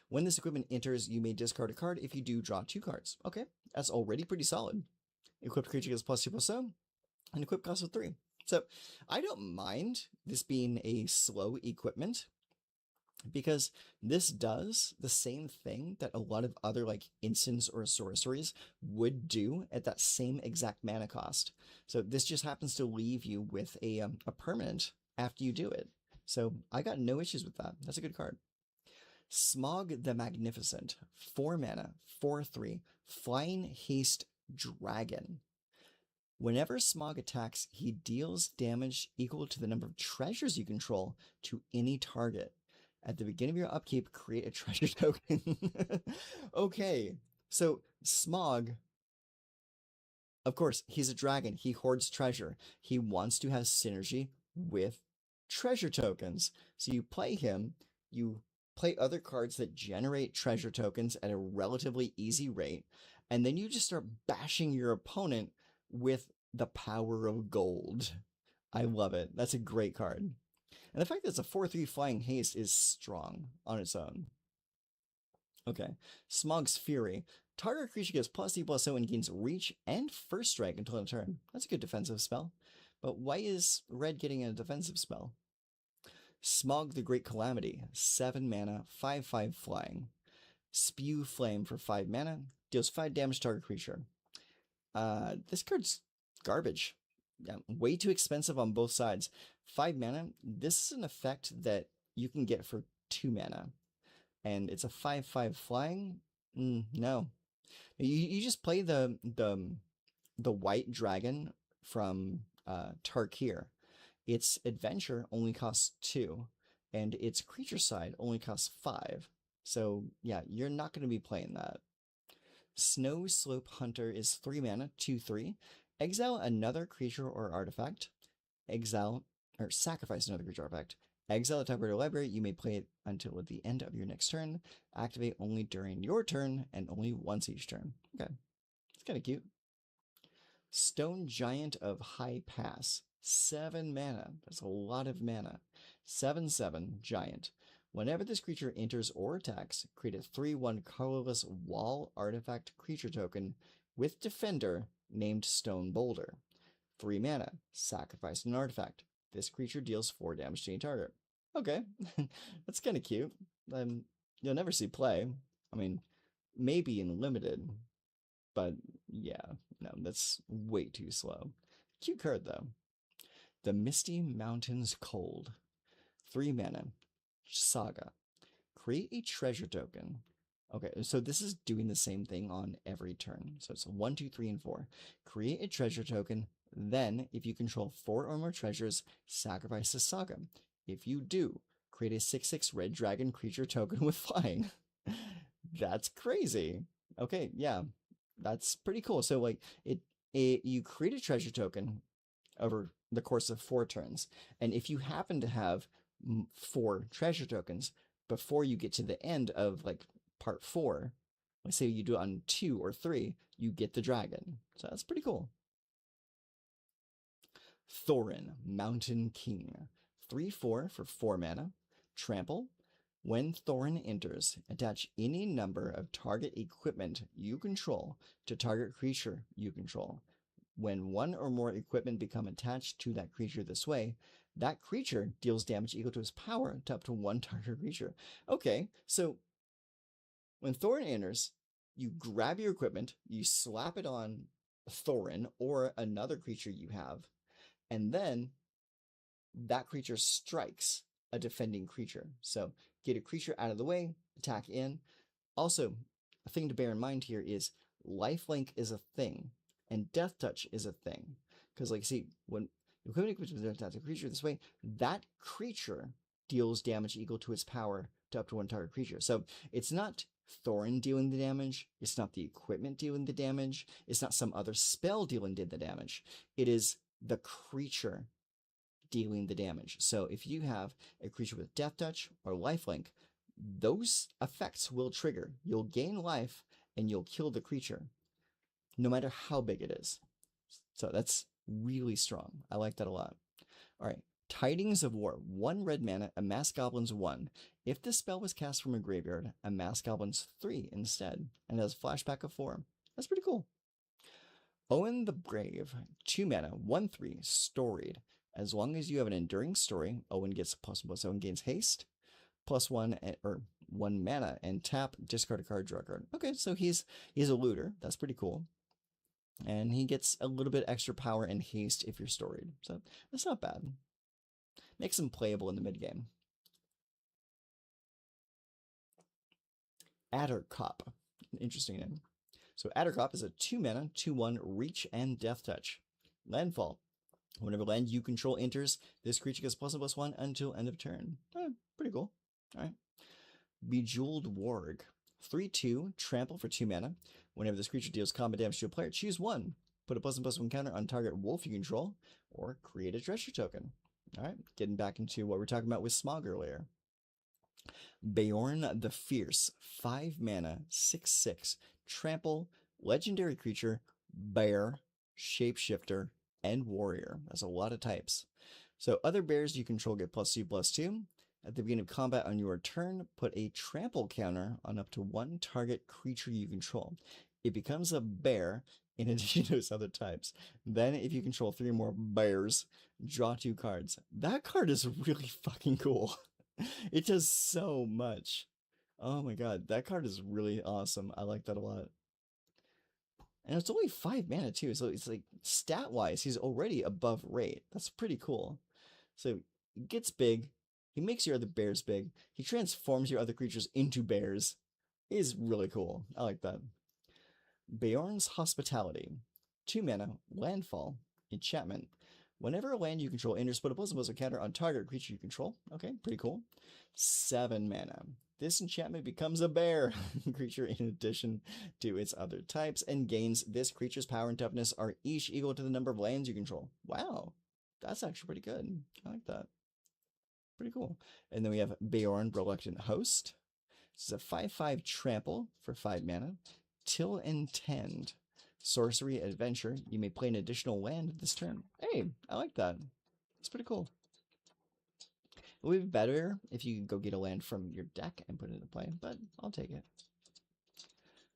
When this equipment enters, you may discard a card. If you do, draw 2 cards. Okay, that's already pretty solid. Equipped creature gets +2/+0, and equip costs of 3. So I don't mind this being a slow equipment, because this does the same thing that a lot of other like instants or sorceries would do at that same exact mana cost. So this just happens to leave you with a permanent after you do it. So I got no issues with that. That's a good card. Smog the Magnificent. 4 mana, 4/3, Flying Haste Dragon. Whenever Smog attacks, he deals damage equal to the number of treasures you control to any target. At the beginning of your upkeep, create a treasure token. Okay, so Smog, of course, he's a dragon. He hoards treasure. He wants to have synergy with treasure tokens. So you play him, you play other cards that generate treasure tokens at a relatively easy rate, and then you just start bashing your opponent with the power of gold. I love it. That's a great card. And the fact that it's a 4/3 Flying Haste is strong on its own. Okay, Smog's Fury. Target creature gets +2/+0 and gains reach and first strike until end of turn. That's a good defensive spell. But why is red getting a defensive spell? Smog the Great Calamity. 7 mana, 5/5 flying. Spew Flame for 5 mana. Deals 5 damage to target creature. This card's garbage. Yeah, way too expensive on both sides. 5 mana. This is an effect that you can get for 2 mana. And it's a 5/5 flying. No. You just play the white dragon from Tarkir. Its adventure only costs 2, and its creature side only costs 5. So yeah, you're not going to be playing that. Snow Slope Hunter is 3 mana, 2/3. Exile another creature or artifact. Exile or sacrifice another creature or artifact. Exile a top card or library. You may play it until the end of your next turn. Activate only during your turn and only once each turn. Okay, it's kind of cute. Stone Giant of High Pass. 7 mana. That's a lot of mana. 7/7 Giant. Whenever this creature enters or attacks, create a 3/1 colorless wall artifact creature token with Defender named Stone Boulder. 3 mana. Sacrifice an artifact. This creature deals 4 damage to any target. Okay, that's kind of cute. You'll never see play. I mean, maybe in limited, but yeah, no, that's way too slow. Cute card though. The Misty Mountains Cold. 3 mana. Saga. Create a treasure token. Okay, so this is doing the same thing on every turn. So it's 1, 2, 3, and 4. Create a treasure token. Then, if you control 4 or more treasures, sacrifice the Saga. If you do, create a 6/6 red dragon creature token with flying. That's crazy. Okay, yeah, that's pretty cool. So like you create a treasure token over the course of 4 turns, and if you happen to have 4 treasure tokens before you get to the end of like part 4, let's say you do it on 2 or 3, you get the dragon. So that's pretty cool. Thorin, Mountain King. 3/4 for 4 mana. Trample. When Thorin enters, attach any number of target equipment you control to target creature you control. When 1 or more equipment become attached to that creature this way, that creature deals damage equal to its power to up to 1 target creature. Okay, so When Thorin enters, you grab your equipment, you slap it on Thorin or another creature you have, and then that creature strikes a defending creature. So get a creature out of the way, attack in. Also, a thing to bear in mind here is lifelink is a thing, and death touch is a thing. Because, like, see, when equipment attacks a creature this way, that creature deals damage equal to its power to up to one target creature. So it's not Thorin dealing the damage, it's not the equipment dealing the damage, it's not some other spell dealing the damage. It is the creature dealing the damage. So if you have a creature with death touch or lifelink, those effects will trigger. You'll gain life and you'll kill the creature, no matter how big it is. So that's really strong. I like that a lot. All right. Tidings of War. 1 red mana, amass goblins 1. If the spell was cast from a graveyard, amass goblins 3 instead, and has flashback of 4. That's pretty cool. Owen the Brave. 2 mana, 1/3, storied. As long as you have an enduring story, Owen gets +1+, Owen gains haste, +1 or 1 mana, and tap, discard a card, draw a card. Okay, so he's a looter. That's pretty cool. And he gets a little bit extra power and haste if you're storied. So that's not bad. Makes him playable in the mid game. Addercop. Interesting name. So Addercop is a 2 mana, 2/1, reach and death touch. Landfall. Whenever land you control enters, this creature gets +1/+1 until end of turn. Pretty cool. All right. Bejeweled Warg. 3/2, trample for 2 mana. Whenever this creature deals combat damage to a player, choose 1. Put a +1/+1 counter on target wolf you control, or create a treasure token. All right, getting back into what we were talking about with Smog earlier. Beorn the Fierce. 5 mana, 6/6, trample, legendary creature, bear, shapeshifter, and warrior. That's a lot of types. So other bears you control get +2/+2. At the beginning of combat on your turn, put a trample counter on up to 1 target creature you control. It becomes a bear in addition to its other types. Then, if you control 3 or more bears, draw 2 cards. That card is really fucking cool. It does so much. Oh my god, that card is really awesome. I like that a lot. And it's only 5 mana too, so it's like stat-wise, he's already above rate. That's pretty cool. So he gets big, he makes your other bears big, he transforms your other creatures into bears. It is really cool. I like that. Beorn's Hospitality. 2 mana, landfall, enchantment. Whenever a land you control enters, put a +1/+1 counter on target creature you control. Okay, pretty cool. 7 mana. This enchantment becomes a bear creature in addition to its other types and gains this creature's power and toughness are each equal to the number of lands you control. Wow, that's actually pretty good. I like that. Pretty cool. And then we have Beorn, Reluctant Host. This is a 5/5 trample for 5 mana. Till Intend. Sorcery Adventure. You may play an additional land this turn. Hey, I like that. It's pretty cool. It would be better if you could go get a land from your deck and put it into play, but I'll take it.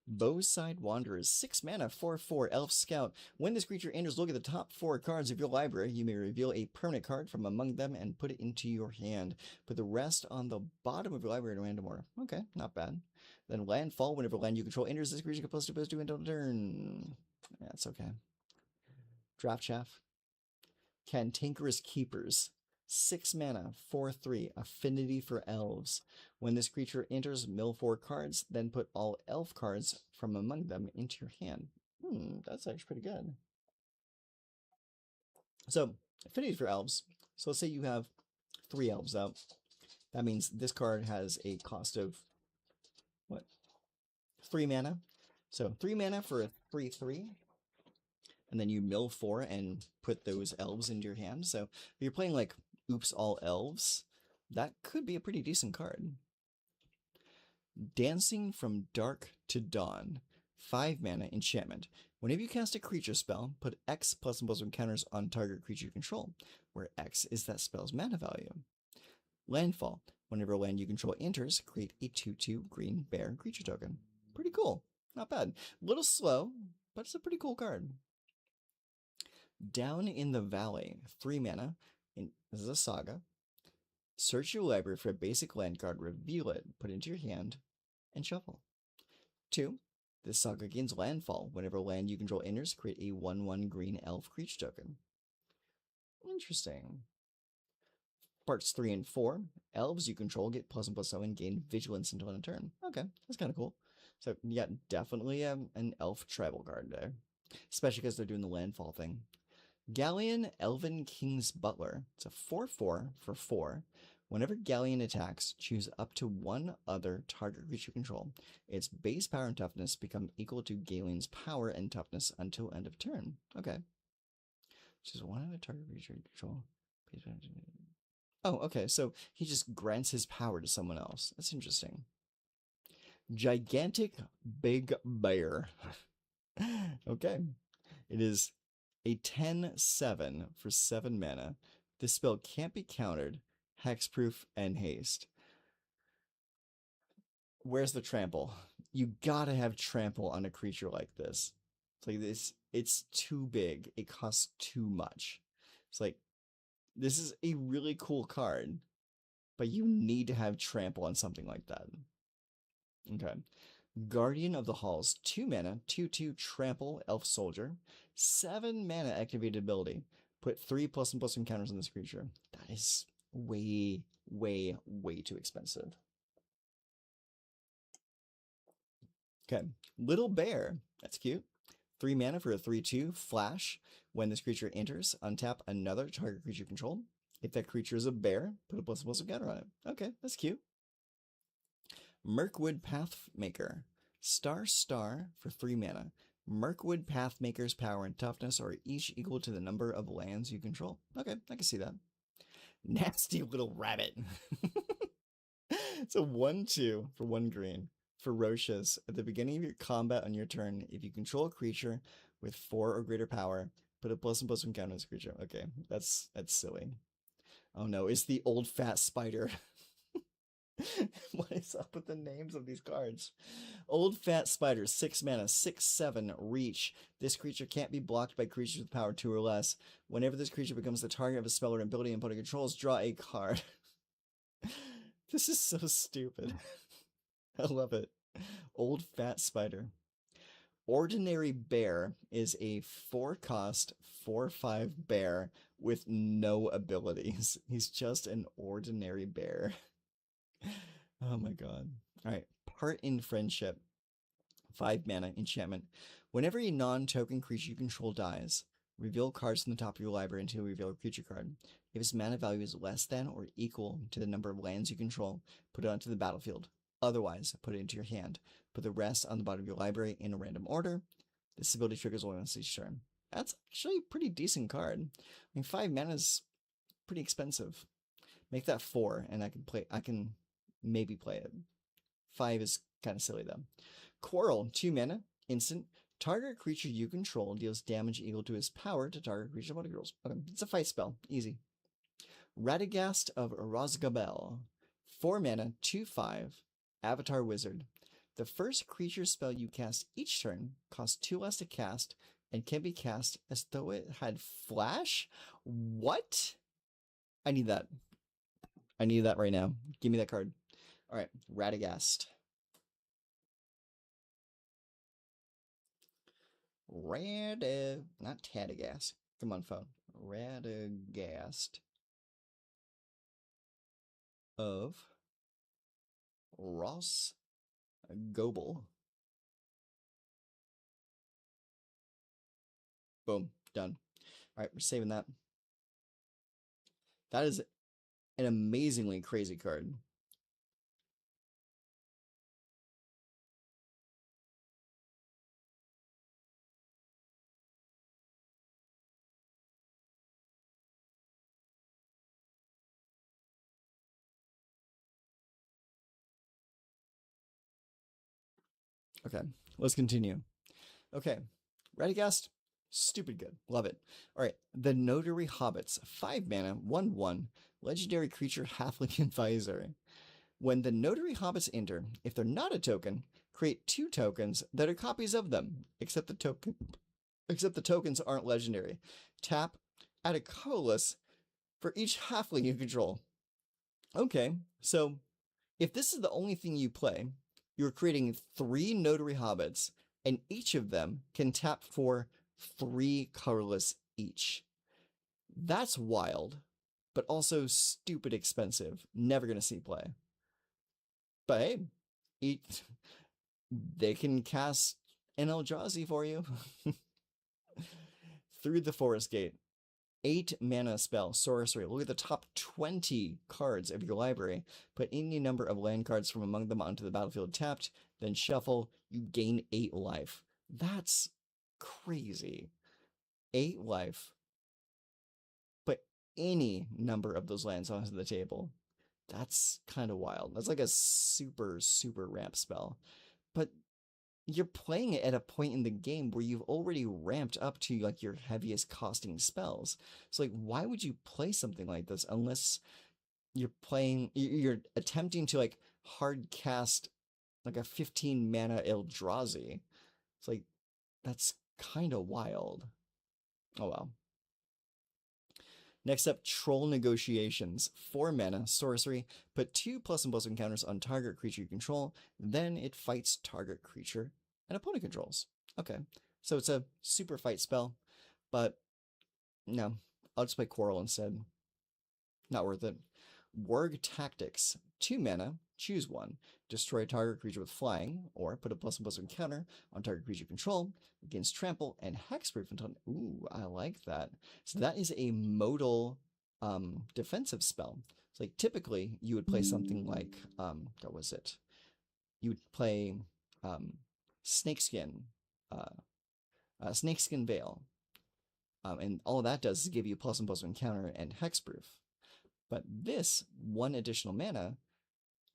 Bowside Wanderers. 6 mana, 4/4, Elf Scout. When this creature enters, look at the top 4 cards of your library. You may reveal a permanent card from among them and put it into your hand. Put the rest on the bottom of your library in random order. Okay, not bad. Then Landfall. Whenever land you control enters, this creature can +2/+2 until turn. Yeah, that's okay. Draft Chaff. Cantankerous Keepers. 6 mana, 4/3, affinity for elves. When this creature enters, mill 4 cards, then put all elf cards from among them into your hand. That's actually pretty good. So, affinity for elves. So let's say you have 3 elves out. That means this card has a cost of, what? 3 mana. So 3 mana for a 3/3. And then you mill 4 and put those elves into your hand. So if you're playing like Oops All Elves, that could be a pretty decent card. Dancing from Dark to Dawn. 5 mana, enchantment. Whenever you cast a creature spell, put X +1/+1 counters on target creature you control, where X is that spell's mana value. Landfall. Whenever a land you control enters, create a 2/2 green bear creature token. Pretty cool. Not bad. A little slow, but it's a pretty cool card. Down in the Valley. 3 mana. This is a saga. Search your library for a basic land card, reveal it, put it into your hand, and shuffle. 2. This saga gains landfall. Whenever land you control enters, create a 1/1 green elf creature token. Interesting. Parts 3 and 4. Elves you control get +1/+0 and gain vigilance until end of turn. Okay, that's kind of cool. So, yeah, definitely an elf tribal card there. Especially because they're doing the landfall thing. Galleon Elven King's Butler. It's a 4/4 for 4. Whenever Galleon attacks, choose up to one other target creature you control. Its base power and toughness become equal to Galleon's power and toughness until end of turn. Okay. Choose one other target creature you control. Oh, okay. So he just grants his power to someone else. That's interesting. Gigantic Big Bear. Okay. It is a 10/7 for 7 mana. This spell can't be countered. Hexproof and haste. Where's the trample? You gotta have trample on a creature like this. It's like this. It's too big. It costs too much. It's like, this is a really cool card, but you need to have trample on something like that. Okay. Guardian of the Halls, 2 mana, 2/2 trample elf soldier, 7 mana activated ability. Put 3+1/+1 counters on this creature. That is way, way, way too expensive. Okay. Little Bear. That's cute. 3 mana for a 3/2 flash. When this creature enters, untap another target creature control. If that creature is a bear, put a +1/+1 counter on it. Okay, that's cute. Mirkwood Pathmaker. Star for 3 mana. Mirkwood Pathmaker's power and toughness are each equal to the number of lands you control. Okay, I can see that. Nasty Little Rabbit. It's a 1/2 for 1 green. Ferocious. At the beginning of your combat on your turn, if you control a creature with 4 or greater power, put a +1/+1 counter on this creature. Okay, that's silly. Oh no, it's the old fat spider. What is up with the names of these cards? Old Fat Spider, 6 mana, 6/7, reach. This creature can't be blocked by creatures with power 2 or less. Whenever this creature becomes the target of a spell or ability and opponent controls, draw a card. This is so stupid. I love it. Old Fat Spider. Ordinary Bear is a 4-cost, 4/5 bear with no abilities. He's just an ordinary bear. Oh my god. Alright. Part in Friendship. 5 mana enchantment. Whenever a non-token creature you control dies, reveal cards from the top of your library until you reveal a creature card. If its mana value is less than or equal to the number of lands you control, put it onto the battlefield. Otherwise, put it into your hand. Put the rest on the bottom of your library in a random order. This ability triggers once each turn. That's actually a pretty decent card. I mean, 5 mana is pretty expensive. Make that 4, and I can maybe play it. 5 is kind of silly though. Quarrel, 2 mana, instant. Target creature you control deals damage equal to his power to target creature body rolls. Okay, it's a fight spell, easy. Radagast of Rosgabel, 4 mana, 2/5, Avatar Wizard. The first creature spell you cast each turn costs 2 less to cast and can be cast as though it had flash? What? I need that. I need that right now. Give me that card. All right, Radagast. Not Tadagast. Come on, phone. Radagast of Ross Goebel. Boom, done. All right, we're saving that. That is an amazingly crazy card. Okay, let's continue. Okay, Radagast, stupid good. Love it. All right, the Notary Hobbits, 5 mana, 1/1, legendary creature Halfling Advisor. When the Notary Hobbits enter, if they're not a token, create 2 tokens that are copies of them, except the tokens aren't legendary. Tap, add a colorless for each halfling you control. Okay, so if this is the only thing you play, You're creating 3 Notary Hobbits, and each of them can tap for 3 colorless each. That's wild, but also stupid expensive. Never gonna see play. But hey, they can cast an Eldrazi for you. Through the Forest Gate. 8 mana spell, sorcery. Look at the top 20 cards of your library. Put any number of land cards from among them onto the battlefield tapped, then shuffle. You gain 8 life. That's crazy. 8 life. Put any number of those lands onto the table. That's kind of wild. That's like a super, super ramp spell. But you're playing it at a point in the game where you've already ramped up to like your heaviest costing spells. So like, why would you play something like this unless you're attempting to like hard cast like a 15 mana Eldrazi? It's like, that's kind of wild. Oh well. Next up, Troll Negotiations. 4 mana, sorcery. Put 2+++ encounters on target creature you control. Then it fights target creature and opponent controls. Okay, so it's a super fight spell, but no, I'll just play Quarrel instead. Not worth it. Warg Tactics. 2 mana, choose one. Destroy target creature with flying, or put a +++ encounter on target creature control against trample and hexproof until. Ooh, I like that. So that is a modal defensive spell. So like typically you would play something like what was it? You would play Snakeskin, Snakeskin Veil, and all that does is give you +++ encounter and hexproof. But this 1 additional mana,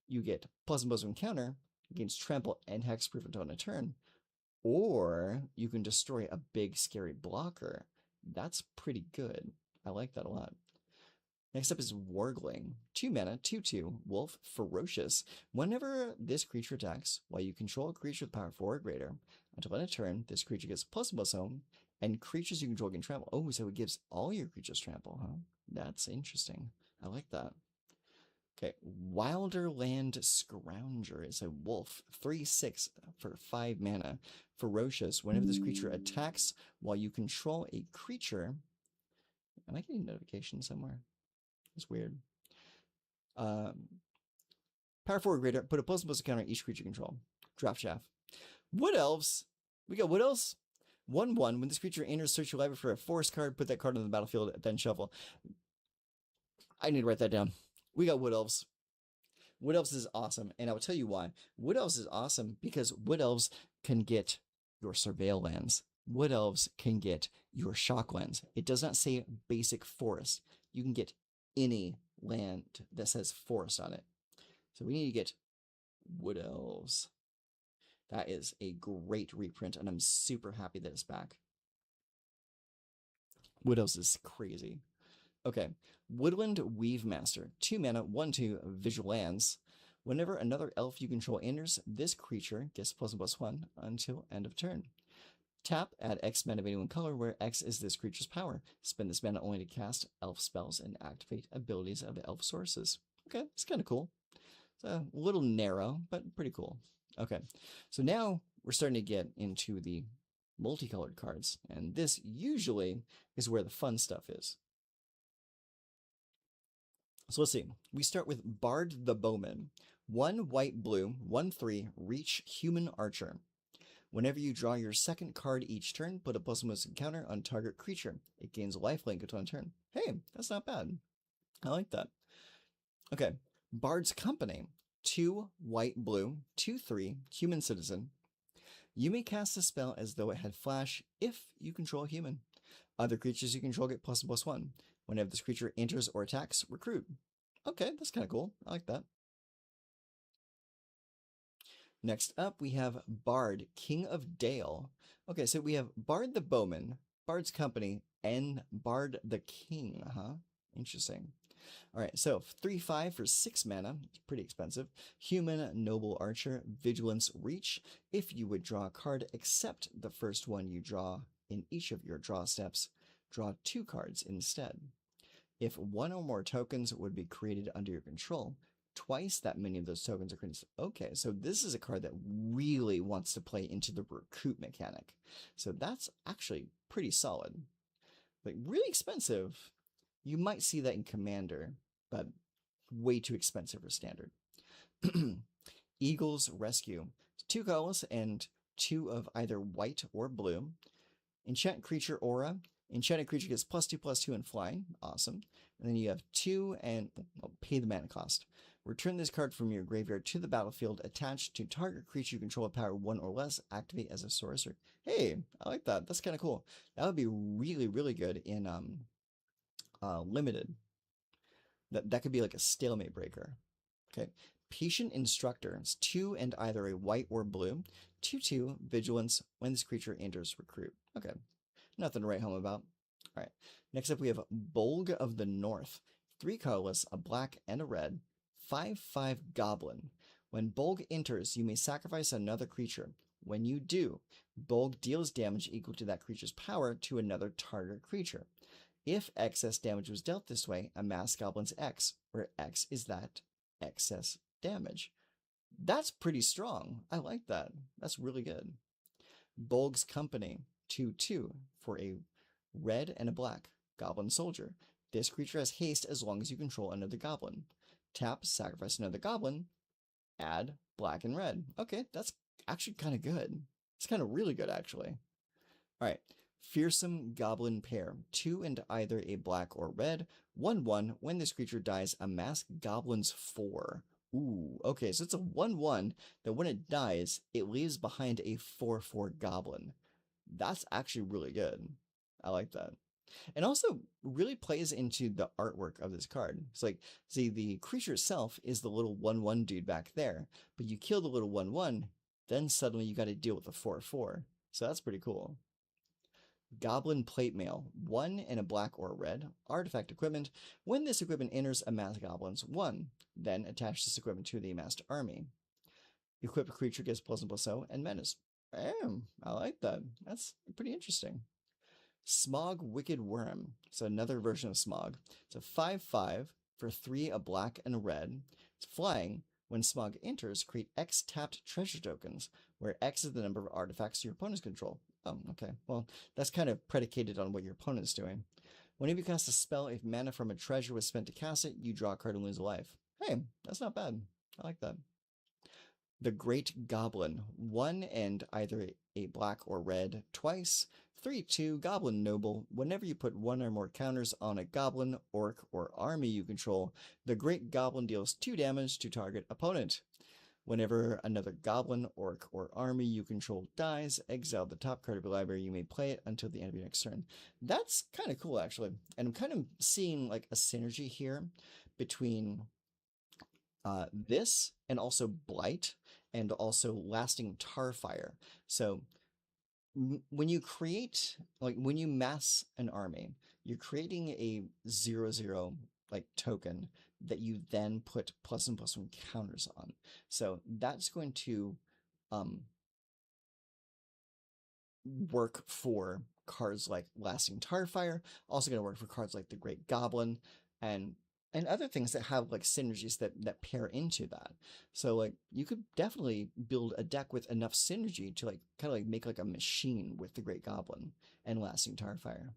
you get +++ encounter against trample and hexproof until end of turn, or you can destroy a big scary blocker. That's pretty good. I like that a lot. Next up is Wargling. 2 mana, 2/2, Wolf, Ferocious. Whenever this creature attacks, while you control a creature with power 4 or greater, until end of turn, this creature gets +++ home, and creatures you control can trample. Oh, so it gives all your creatures trample, huh? That's interesting. I like that. Okay, Wilderland Scrounger is a wolf. 3/6 for 5 mana. Ferocious. Whenever this creature attacks while you control a creature. Am I getting notification somewhere? It's weird. Power 4 or greater. Put a +++ counter on each creature control. Draft Shaft. Wood Elves. We got Wood Elves. 1/1. When this creature enters, search your library for a forest card. Put that card on the battlefield, then shuffle. I need to write that down. We got Wood Elves. Wood Elves is awesome, and I'll tell you why. Wood Elves is awesome because Wood Elves can get your Surveil lands. Wood Elves can get your Shock lands. It does not say basic forest. You can get any land that says forest on it. So we need to get Wood Elves. That is a great reprint, and I'm super happy that it's back. Wood Elves is crazy. Okay, Woodland Weave Master. 2 mana, 1/2, visual lands. Whenever another elf you control enters, this creature gets ++1 until end of turn. Tap, add X mana of any one color, where X is this creature's power. Spend this mana only to cast elf spells and activate abilities of elf sources. Okay, it's kind of cool. It's a little narrow, but pretty cool. Okay, so now we're starting to get into the multicolored cards, and this usually is where the fun stuff is. So let's see. We start with Bard the Bowman. 1 white blue, 1/3, reach human archer. Whenever you draw your second card each turn, put a ++ encounter on target creature. It gains lifelink until end turn. Hey, that's not bad. I like that. Okay, Bard's Company. 2 white blue, 2/3, human citizen. You may cast a spell as though it had flash if you control a human. Other creatures you control get ++1. Whenever this creature enters or attacks, recruit. Okay, that's kind of cool. I like that. Next up, we have Bard, King of Dale. Okay, so we have Bard the Bowman, Bard's Company, and Bard the King, huh? Interesting. All right, so 3/5 for 6 mana. It's pretty expensive. Human, Noble Archer, Vigilance, Reach. If you would draw a card except the first one you draw in each of your draw steps, draw 2 cards instead. If 1 or more tokens would be created under your control, twice that many of those tokens are created. Okay, so this is a card that really wants to play into the recruit mechanic. So that's actually pretty solid. Like, really expensive. You might see that in Commander, but way too expensive for Standard. Eagle's Rescue. 2 colors and 2 of either white or blue. Enchant creature aura. Enchanted creature gets +2/+2 and flying. Awesome. And then you have 2 and pay the mana cost. Return this card from your graveyard to the battlefield attached to target creature you control with power 1 or less. Activate as a sorcerer. Hey, I like that. That's kind of cool. That would be really, really good in limited. That could be like a stalemate breaker. Okay. Patient Instructor. It's 2 and either a white or blue. 2/2 vigilance when this creature enters recruit. Okay. Nothing to write home about. All right. Next up, we have Bolg of the North. 3 colorless, a black and a red. 5/5 goblin. When Bolg enters, you may sacrifice another creature. When you do, Bolg deals damage equal to that creature's power to another target creature. If excess damage was dealt this way, amass Goblin's X, where X is that excess damage. That's pretty strong. I like that. That's really good. Bolg's Company. 2/2 for a red and a black goblin soldier. This creature has haste as long as you control another goblin. Tap, sacrifice another goblin, add black and red. Okay, that's actually kind of good. It's kind of really good, actually. All right. Fearsome Goblin Pair. 2 and either a black or red. 1/1. When this creature dies, amass Goblins 4. Ooh, okay, so it's a 1/1 that when it dies, it leaves behind a 4/4 goblin. That's actually really good. I like that. And also really plays into the artwork of this card. It's like, see, the creature itself is the little 1/1 dude back there, but you kill the little 1/1, then suddenly you got to deal with a 4/4. So that's pretty cool. Goblin Plate Mail. 1 and a black or a red. Artifact equipment. When this equipment enters, amass goblins 1. Then attach this equipment to the amassed army. Equip a creature gets ++0 and menace. I like that. That's pretty interesting. Smog Wicked Worm. So another version of Smog. It's a 5/5 for 3, a black and a red. It's flying. When Smog enters, create X tapped treasure tokens, where X is the number of artifacts your opponents control. Oh, okay. Well, that's kind of predicated on what your opponent's doing. Whenever you cast a spell, if mana from a treasure was spent to cast it, you draw a card and lose a life. Hey, that's not bad. I like that. The Great Goblin. 1 and either a black or red twice. 3/2 Goblin Noble. Whenever you put 1 or more counters on a goblin, orc, or army you control, the Great Goblin deals 2 damage to target opponent. Whenever another goblin, orc, or army you control dies, exile the top card of your library. You may play it until the end of your next turn. That's kind of cool, actually. And I'm kind of seeing like a synergy here between this and also Blight and also Lasting Tarfire. So when you create, like when you mass an army, you're creating a 0/0 like token that you then put +1/+1 counters on. So that's going to work for cards like Lasting Tarfire, also going to work for cards like the Great Goblin, and other things that have like synergies that pair into that. So like you could definitely build a deck with enough synergy to like kind of like make like a machine with the Great Goblin and Lasting Tarfire.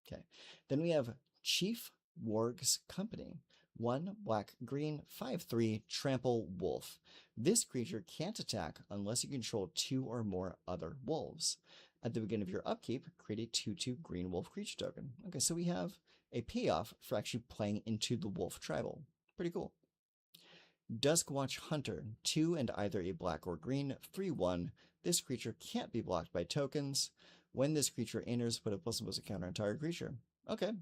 Okay, then we have Chief Warg's Company. 1 black green 5/3 trample wolf. This creature can't attack unless you control 2 or more other wolves. At the beginning of your upkeep, create a 2/2 green wolf creature token. Okay, so we have a payoff for actually playing into the wolf tribal. Pretty cool. Duskwatch Hunter. 2 and either a black or green 3/1. This creature can't be blocked by tokens. When this creature enters, put a +1/+1 counter on target creature. Okay,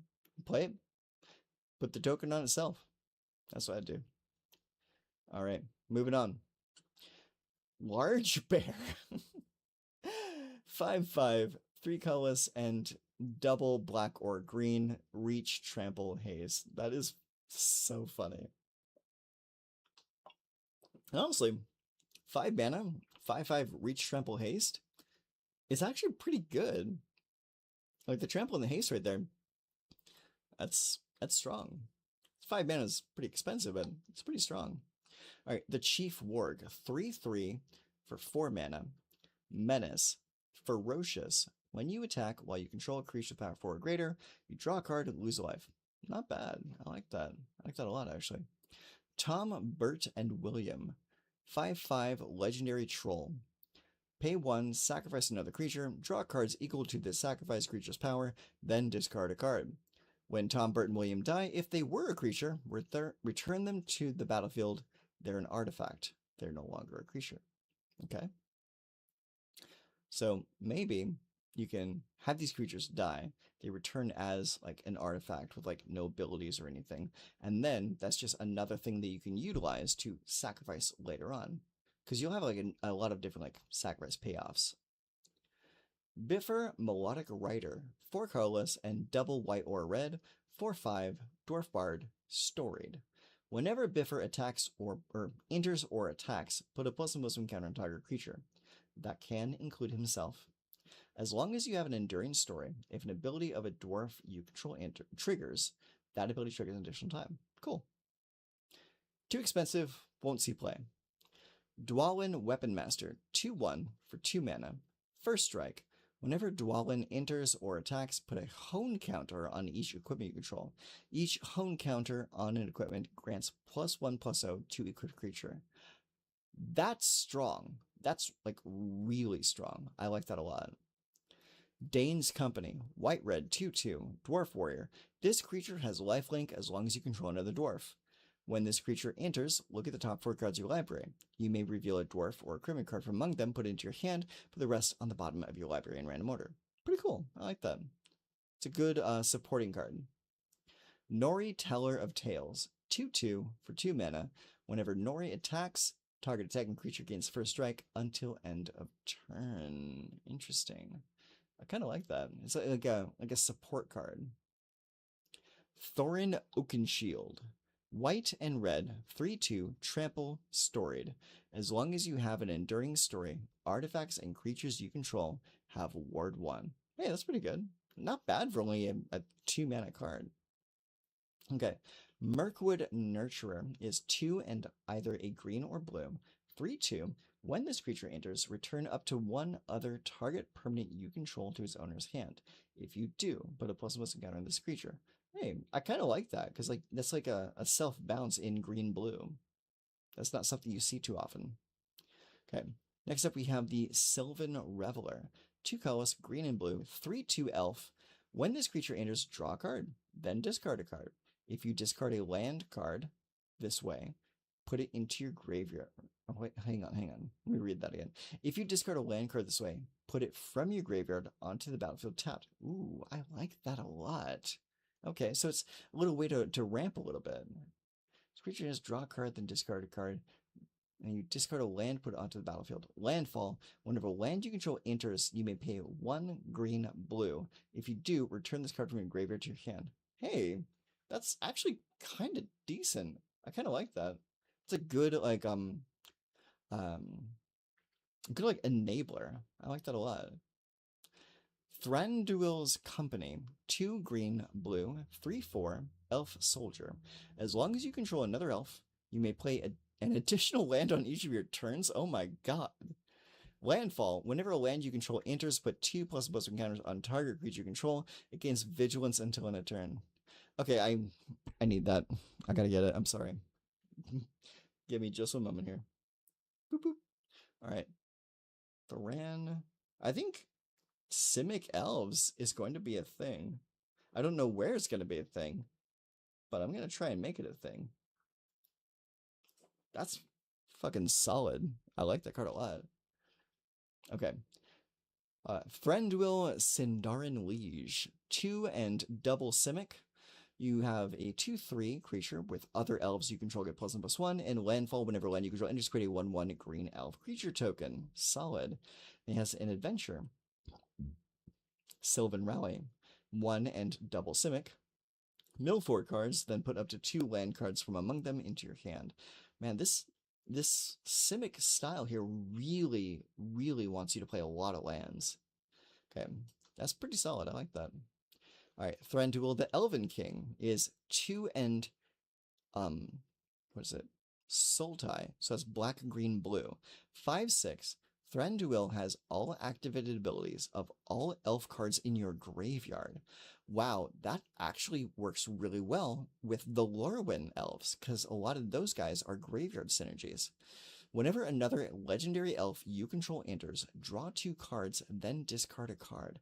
play it. Put the token on itself. That's what I do. All right, moving on. Large Bear. 5/5, 3 colorless, and double black or green. Reach, trample, haze. That is so funny. Honestly, 5 mana, 5/5 reach, trample, haste is actually pretty good. Like the trample and the haste right there. That's strong. 5 mana is pretty expensive, but it's pretty strong. All right, the Chief Warg, 3/3 for 4 mana. Menace, ferocious. When you attack while you control a creature with power 4 or greater, you draw a card and lose a life. Not bad. I like that. I like that a lot, actually. Tom, Bert, and William, 5/5 legendary troll. Pay 1, sacrifice another creature, draw cards equal to the sacrificed creature's power, then discard a card. When Tom, Bert, and William die, if they were a creature, return them to the battlefield. They're an artifact. They're no longer a creature. Okay? So maybe you can have these creatures die. They return as like an artifact with like no abilities or anything. And then that's just another thing that you can utilize to sacrifice later on. Because you'll have like a lot of different like sacrifice payoffs. Bifur, Melodic Rider, 4 colorless and double white or red, 4/5, Dwarf Bard, storied. Whenever Bifur attacks or enters or attacks, put a +1/+1 counter on target creature. That can include himself. As long as you have an enduring story, if an ability of a dwarf you control triggers, that ability triggers an additional time. Cool. Too expensive, won't see play. Dwalin Weapon Master, 2/1 for 2 mana. First strike. Whenever Dwalin enters or attacks, put a hone counter on each equipment you control. Each hone counter on an equipment grants +1/+0 to equipped creature. That's strong. That's like really strong. I like that a lot. Dane's Company, white-red, 2/2, Dwarf Warrior. This creature has lifelink as long as you control another dwarf. When this creature enters, look at the top 4 cards of your library. You may reveal a dwarf or a equipment card from among them, put it into your hand, put the rest on the bottom of your library in random order. Pretty cool. I like that. It's a good supporting card. Nori, Teller of Tales, 2/2 for 2 mana. Whenever Nori attacks, target attacking creature gains first strike until end of turn. Interesting. I kind of like that. It's like a support card. Thorin Oakenshield, white and red, 3/2, trample, storied. As long as you have an enduring story, artifacts and creatures you control have ward 1. Hey, that's pretty good. Not bad for only a 2 mana card. Okay, Mirkwood Nurturer is 2 and either a green or blue, 3/2. When this creature enters, return up to 1 other target permanent you control to its owner's hand. If you do, put a +1/+1 counter on this creature. Hey, I kind of like that, because like that's like a self-bounce in green-blue. That's not something you see too often. Okay, next up we have the Sylvan Reveler. 2 colors, green and blue, 3/2 elf. When this creature enters, draw a card, then discard a card. If you discard a land card this way, put it into your graveyard. Oh, wait, hang on. Let me read that again. If you discard a land card this way, put it from your graveyard onto the battlefield tapped. Ooh, I like that a lot. Okay, so it's a little way to ramp a little bit. This creature just draw a card, then discard a card, and you discard a land, put it onto the battlefield. Landfall. Whenever land you control enters, you may pay 1 green blue. If you do, return this card from your graveyard to your hand. Hey, that's actually kind of decent. I kind of like that. It's a good like good like enabler. I like that a lot. Thranduil's Company, 2 green, blue, 3/4, elf soldier. As long as you control another elf, you may play an additional land on each of your turns. Oh my god. Landfall. Whenever a land you control enters, put 2 +1/+1 counters on target creature you control. It gains vigilance until end of turn. Okay, I need that. I gotta get it. I'm sorry. Give me just a moment here. Boop boop. Alright. Thran. I think Simic Elves is going to be a thing. I don't know where it's going to be a thing, but I'm going to try and make it a thing. That's fucking solid. I like that card a lot. Okay. Thranduil Sindarin Liege. 2 and double Simic. You have a 2/3 creature with other elves you control get +1/+1, and landfall whenever land you control enters, create a 1/1 green elf creature token. Solid. It has an adventure. Sylvan Rally. 1 and double Simic. Mill 4 cards, then put up to 2 land cards from among them into your hand. Man, this Simic style here really, really wants you to play a lot of lands. Okay, that's pretty solid. I like that. All right, Thranduil the Elven King is 2 and what is it? Sultai, so that's black, green, blue. 5/6. Thranduil has all activated abilities of all elf cards in your graveyard. Wow, that actually works really well with the Lorwyn elves, because a lot of those guys are graveyard synergies. Whenever another legendary elf you control enters, draw 2 cards, then discard a card.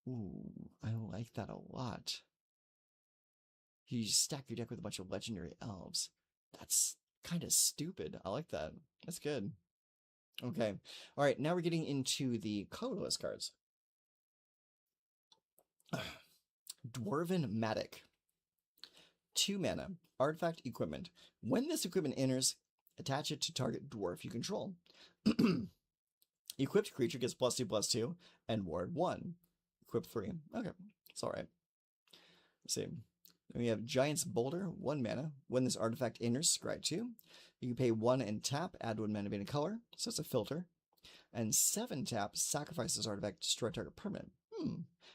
Ooh, I like that a lot. You stack your deck with a bunch of legendary elves. That's kind of stupid. I like that. That's good. Okay. All right, now we're getting into the colorless cards. Dwarven Matic. 2 mana. Artifact equipment. When this equipment enters, attach it to target dwarf you control. Equipped creature gets +2/+2 and ward 1. Equip 3. Okay, it's alright. Let's see. Then we have Giant's Boulder, 1 mana. When this artifact enters, scry 2. You can pay 1 and tap, add 1 mana being a color, so it's a filter. And 7 tap, sacrifice this artifact, destroy target permanent.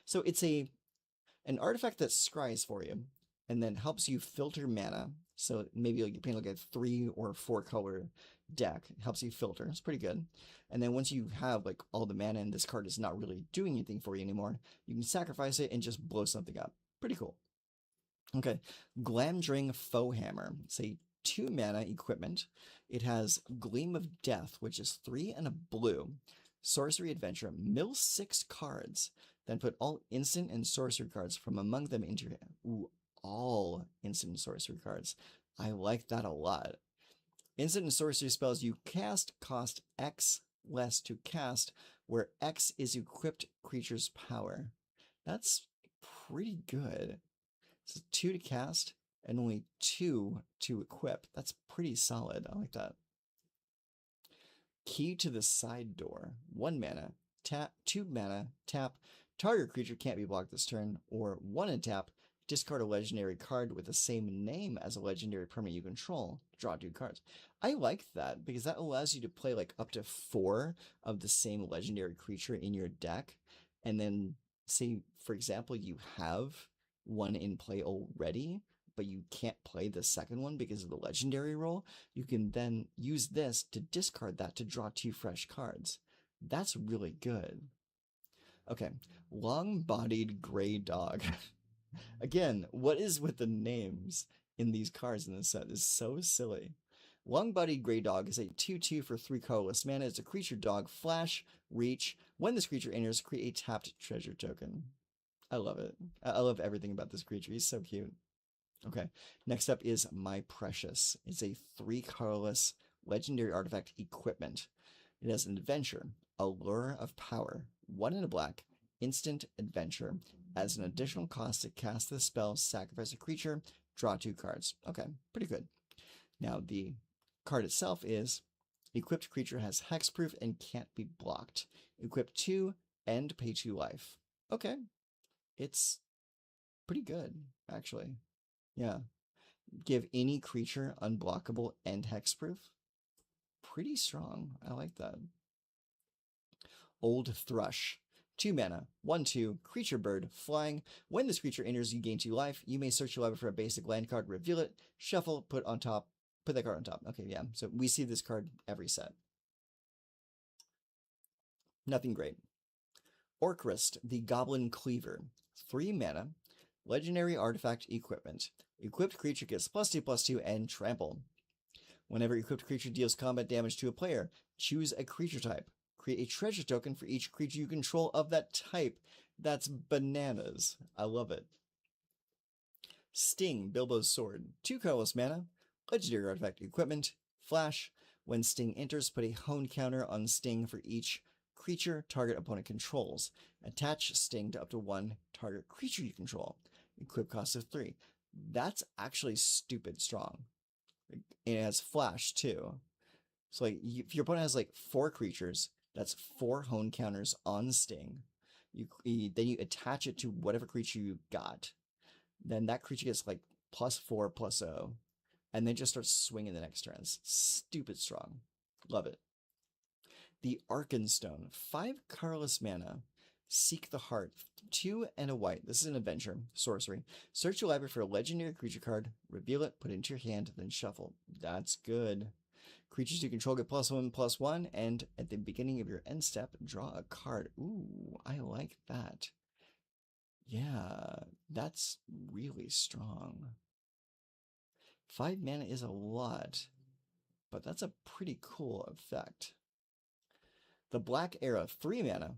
So it's an artifact that scries for you, and then helps you filter mana. So maybe you're playing like a 3 or 4 color deck. It helps you filter. It's pretty good. And then once you have like all the mana and this card is not really doing anything for you anymore, you can sacrifice it and just blow something up. Pretty cool. Okay, Glamdring Foehammer. It's a 2 mana equipment. It has Gleam of Death, which is 3 and a blue. Sorcery Adventure. Mill 6 cards. Then put all instant and sorcery cards from among them into your hand. Ooh, all instant and sorcery cards. I like that a lot. Instant and sorcery spells you cast cost X less to cast, where X is equipped creature's power. That's pretty good. So 2 to cast and only 2 to equip. That's pretty solid. I like that. Key to the Side Door. 1 mana. Tap. 2 mana. Tap. Target creature can't be blocked this turn. Or 1 and tap. Discard a legendary card with the same name as a legendary permanent you control. Draw 2 cards. I like that because that allows you to play like up to 4 of the same legendary creature in your deck. And then say, for example, you have 1 in play already, but you can't play the second one because of the legendary role. You can then use this to discard that to draw 2 fresh cards. That's really good. Okay, Long-Bodied Gray Dog. Again, what is with the names in these cards in this set is so silly. Long-Bodied Gray Dog is a 2/2 for 3 colorless mana. It's a creature dog, flash, reach. When this creature enters, create a tapped treasure token. I love it. I love everything about this creature. He's so cute. Okay, next up is My Precious. It's a 3 colorless legendary artifact equipment. It has an adventure, Allure of Power, 1 in a black, instant adventure. As an additional cost to cast the spell, sacrifice a creature, draw 2 cards. Okay, pretty good. Now the card itself is equipped creature has hexproof and can't be blocked. Equip 2 and pay 2 life. Okay, it's pretty good, actually. Yeah. Give any creature unblockable and hexproof. Pretty strong. I like that. Old Thrush. 2 mana, 1/2, creature bird, flying. When this creature enters, you gain 2 life. You may search your library for a basic land card, reveal it, shuffle, put that card on top. Okay, yeah. So we see this card every set. Nothing great. Orcrist, the Goblin Cleaver. 3 mana, legendary artifact equipment. Equipped creature gets +2/+2 and trample. Whenever equipped creature deals combat damage to a player, choose a creature type. Create a treasure token for each creature you control of that type. That's bananas. I love it. Sting, Bilbo's Sword. 2 colorless mana, legendary artifact equipment, flash. When Sting enters, put a hone counter on Sting for each creature target opponent controls. Attach Sting to up to 1 target creature you control. Equip cost of 3. That's actually stupid strong. And it has flash too. So like if your opponent has like 4 creatures, that's 4 hone counters on Sting. Then you attach it to whatever creature you got. Then that creature gets like +4/+0. And then just starts swinging the next turn. It's stupid strong. Love it. The Arkenstone. 5 colorless mana. Seek the Heart. 2 and a white. This is an adventure. Sorcery. Search your library for a legendary creature card, reveal it, put it into your hand, then shuffle. That's good. Creatures you control get +1/+1, and at the beginning of your end step, draw a card. Ooh, I like that. Yeah, that's really strong. 5 mana is a lot, but that's a pretty cool effect. The Black Era, 3 mana.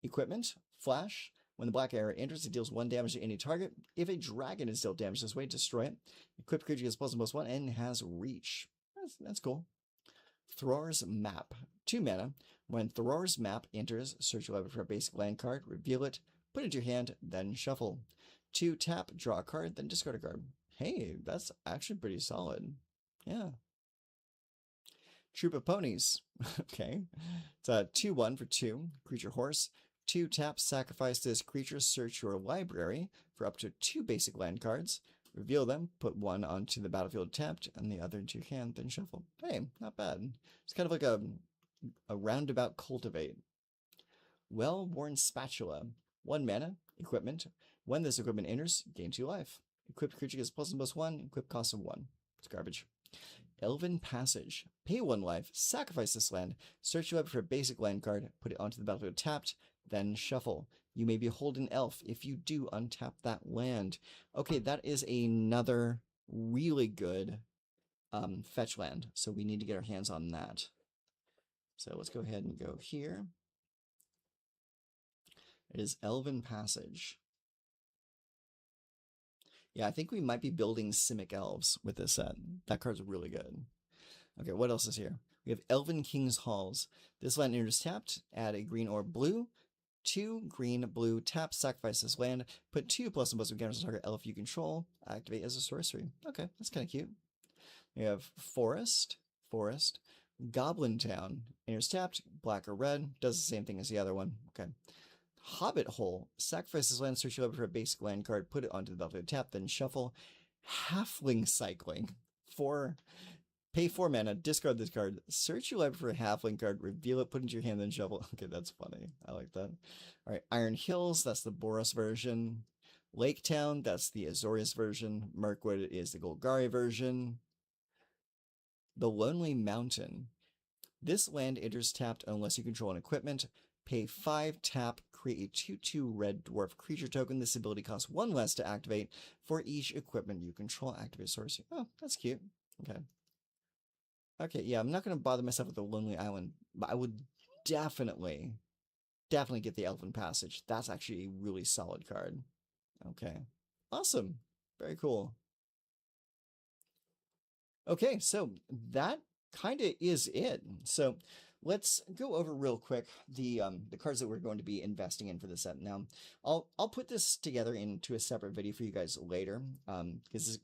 Equipment, Flash. When the Black Era enters, it deals 1 damage to any target. If a dragon is dealt damage this way, destroy it. Equipped creature gets +1/+1 and has reach. That's cool. Thror's Map, 2 mana. When Thror's Map enters, search your library for a basic land card, reveal it, put it into your hand, then shuffle. 2 tap, draw a card, then discard a card. Hey, that's actually pretty solid. Yeah. Troop of Ponies. Okay. It's a 2/1 for 2. Creature Horse. 2 taps, sacrifice this creature, search your library for up to 2 basic land cards. Reveal them, put 1 onto the battlefield tapped, and the other into your hand, then shuffle. Hey, not bad. It's kind of like a roundabout cultivate. Well-worn Spatula. 1 mana, equipment. When this equipment enters, gain 2 life. Equipped creature gets +1/+1, equip cost of 1. It's garbage. Elven Passage. Pay 1 life, sacrifice this land, search your library for a basic land card, put it onto the battlefield tapped, then shuffle. You may behold an elf. If you do, untap that land. Okay, that is another really good fetch land, so we need to get our hands on that. So let's go ahead and go here. It is Elven Passage. Yeah, I think we might be building Simic Elves with this set. That card's really good. Okay, what else is here? We have Elven King's Halls. This land enters tapped. Add a green or blue. 2 green, blue, tap, sacrifice this land. Put 2 +1/+1 counters on target elf you control. Activate as a sorcery. Okay, that's kind of cute. We have Forest. Goblin Town. Enters tapped. Black or red. Does the same thing as the other one. Okay. Hobbit Hole. Sacrifice this land, search your library for a basic land card, put it onto the battlefield tap, then shuffle. Halfling Cycling. Pay 4 mana, discard this card, search your library for a halfling card, reveal it, put it into your hand, then shuffle. Okay, that's funny. I like that. All right, Iron Hills, that's the Boros version. Lake Town, that's the Azorius version. Mirkwood is the Golgari version. The Lonely Mountain. This land enters tapped unless you control an equipment. Pay 5, tap, create a 2/2 red dwarf creature token. This ability costs 1 less to activate. For each equipment you control, activate sorcery. Oh, that's cute. Okay. Okay, yeah, I'm not going to bother myself with the Lonely Island, but I would definitely get the Elven Passage. That's actually a really solid card. Okay. Awesome. Very cool. Okay, so that kind of is it. So let's go over real quick the cards that we're going to be investing in for this set. Now, I'll put this together into a separate video for you guys later, because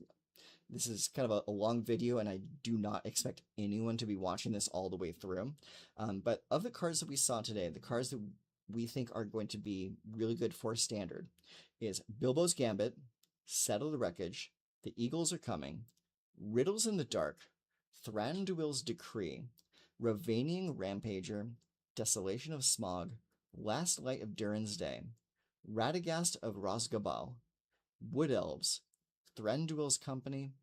this is kind of a long video, and I do not expect anyone to be watching this all the way through. But of the cards that we saw today, the cards that we think are going to be really good for standard is Bilbo's Gambit, Settle the Wreckage, The Eagles Are Coming, Riddles in the Dark, Thranduil's Decree, Ravanian Rampager, Desolation of Smog, Last Light of Durin's Day, Radagast of Rosgabal, Wood Elves, Thranduil's Company,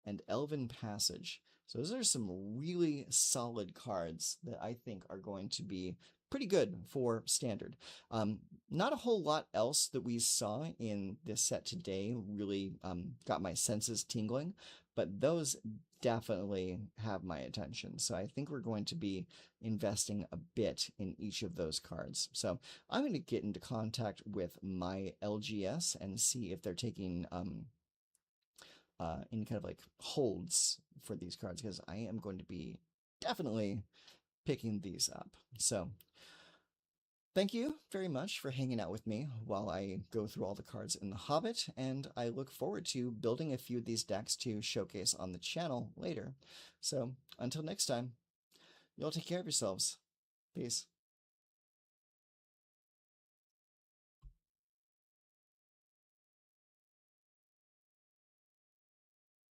and Elven Passage. So those are some really solid cards that I think are going to be pretty good for standard. Not a whole lot else that we saw in this set today really got my senses tingling, but those definitely have my attention. So I think we're going to be investing a bit in each of those cards. So I'm going to get into contact with my LGS and see if they're taking any kind of like holds for these cards, because I am going to be definitely picking these up. So thank you very much for hanging out with me while I go through all the cards in The Hobbit, and I look forward to building a few of these decks to showcase on the channel later. So until next time, y'all take care of yourselves. Peace.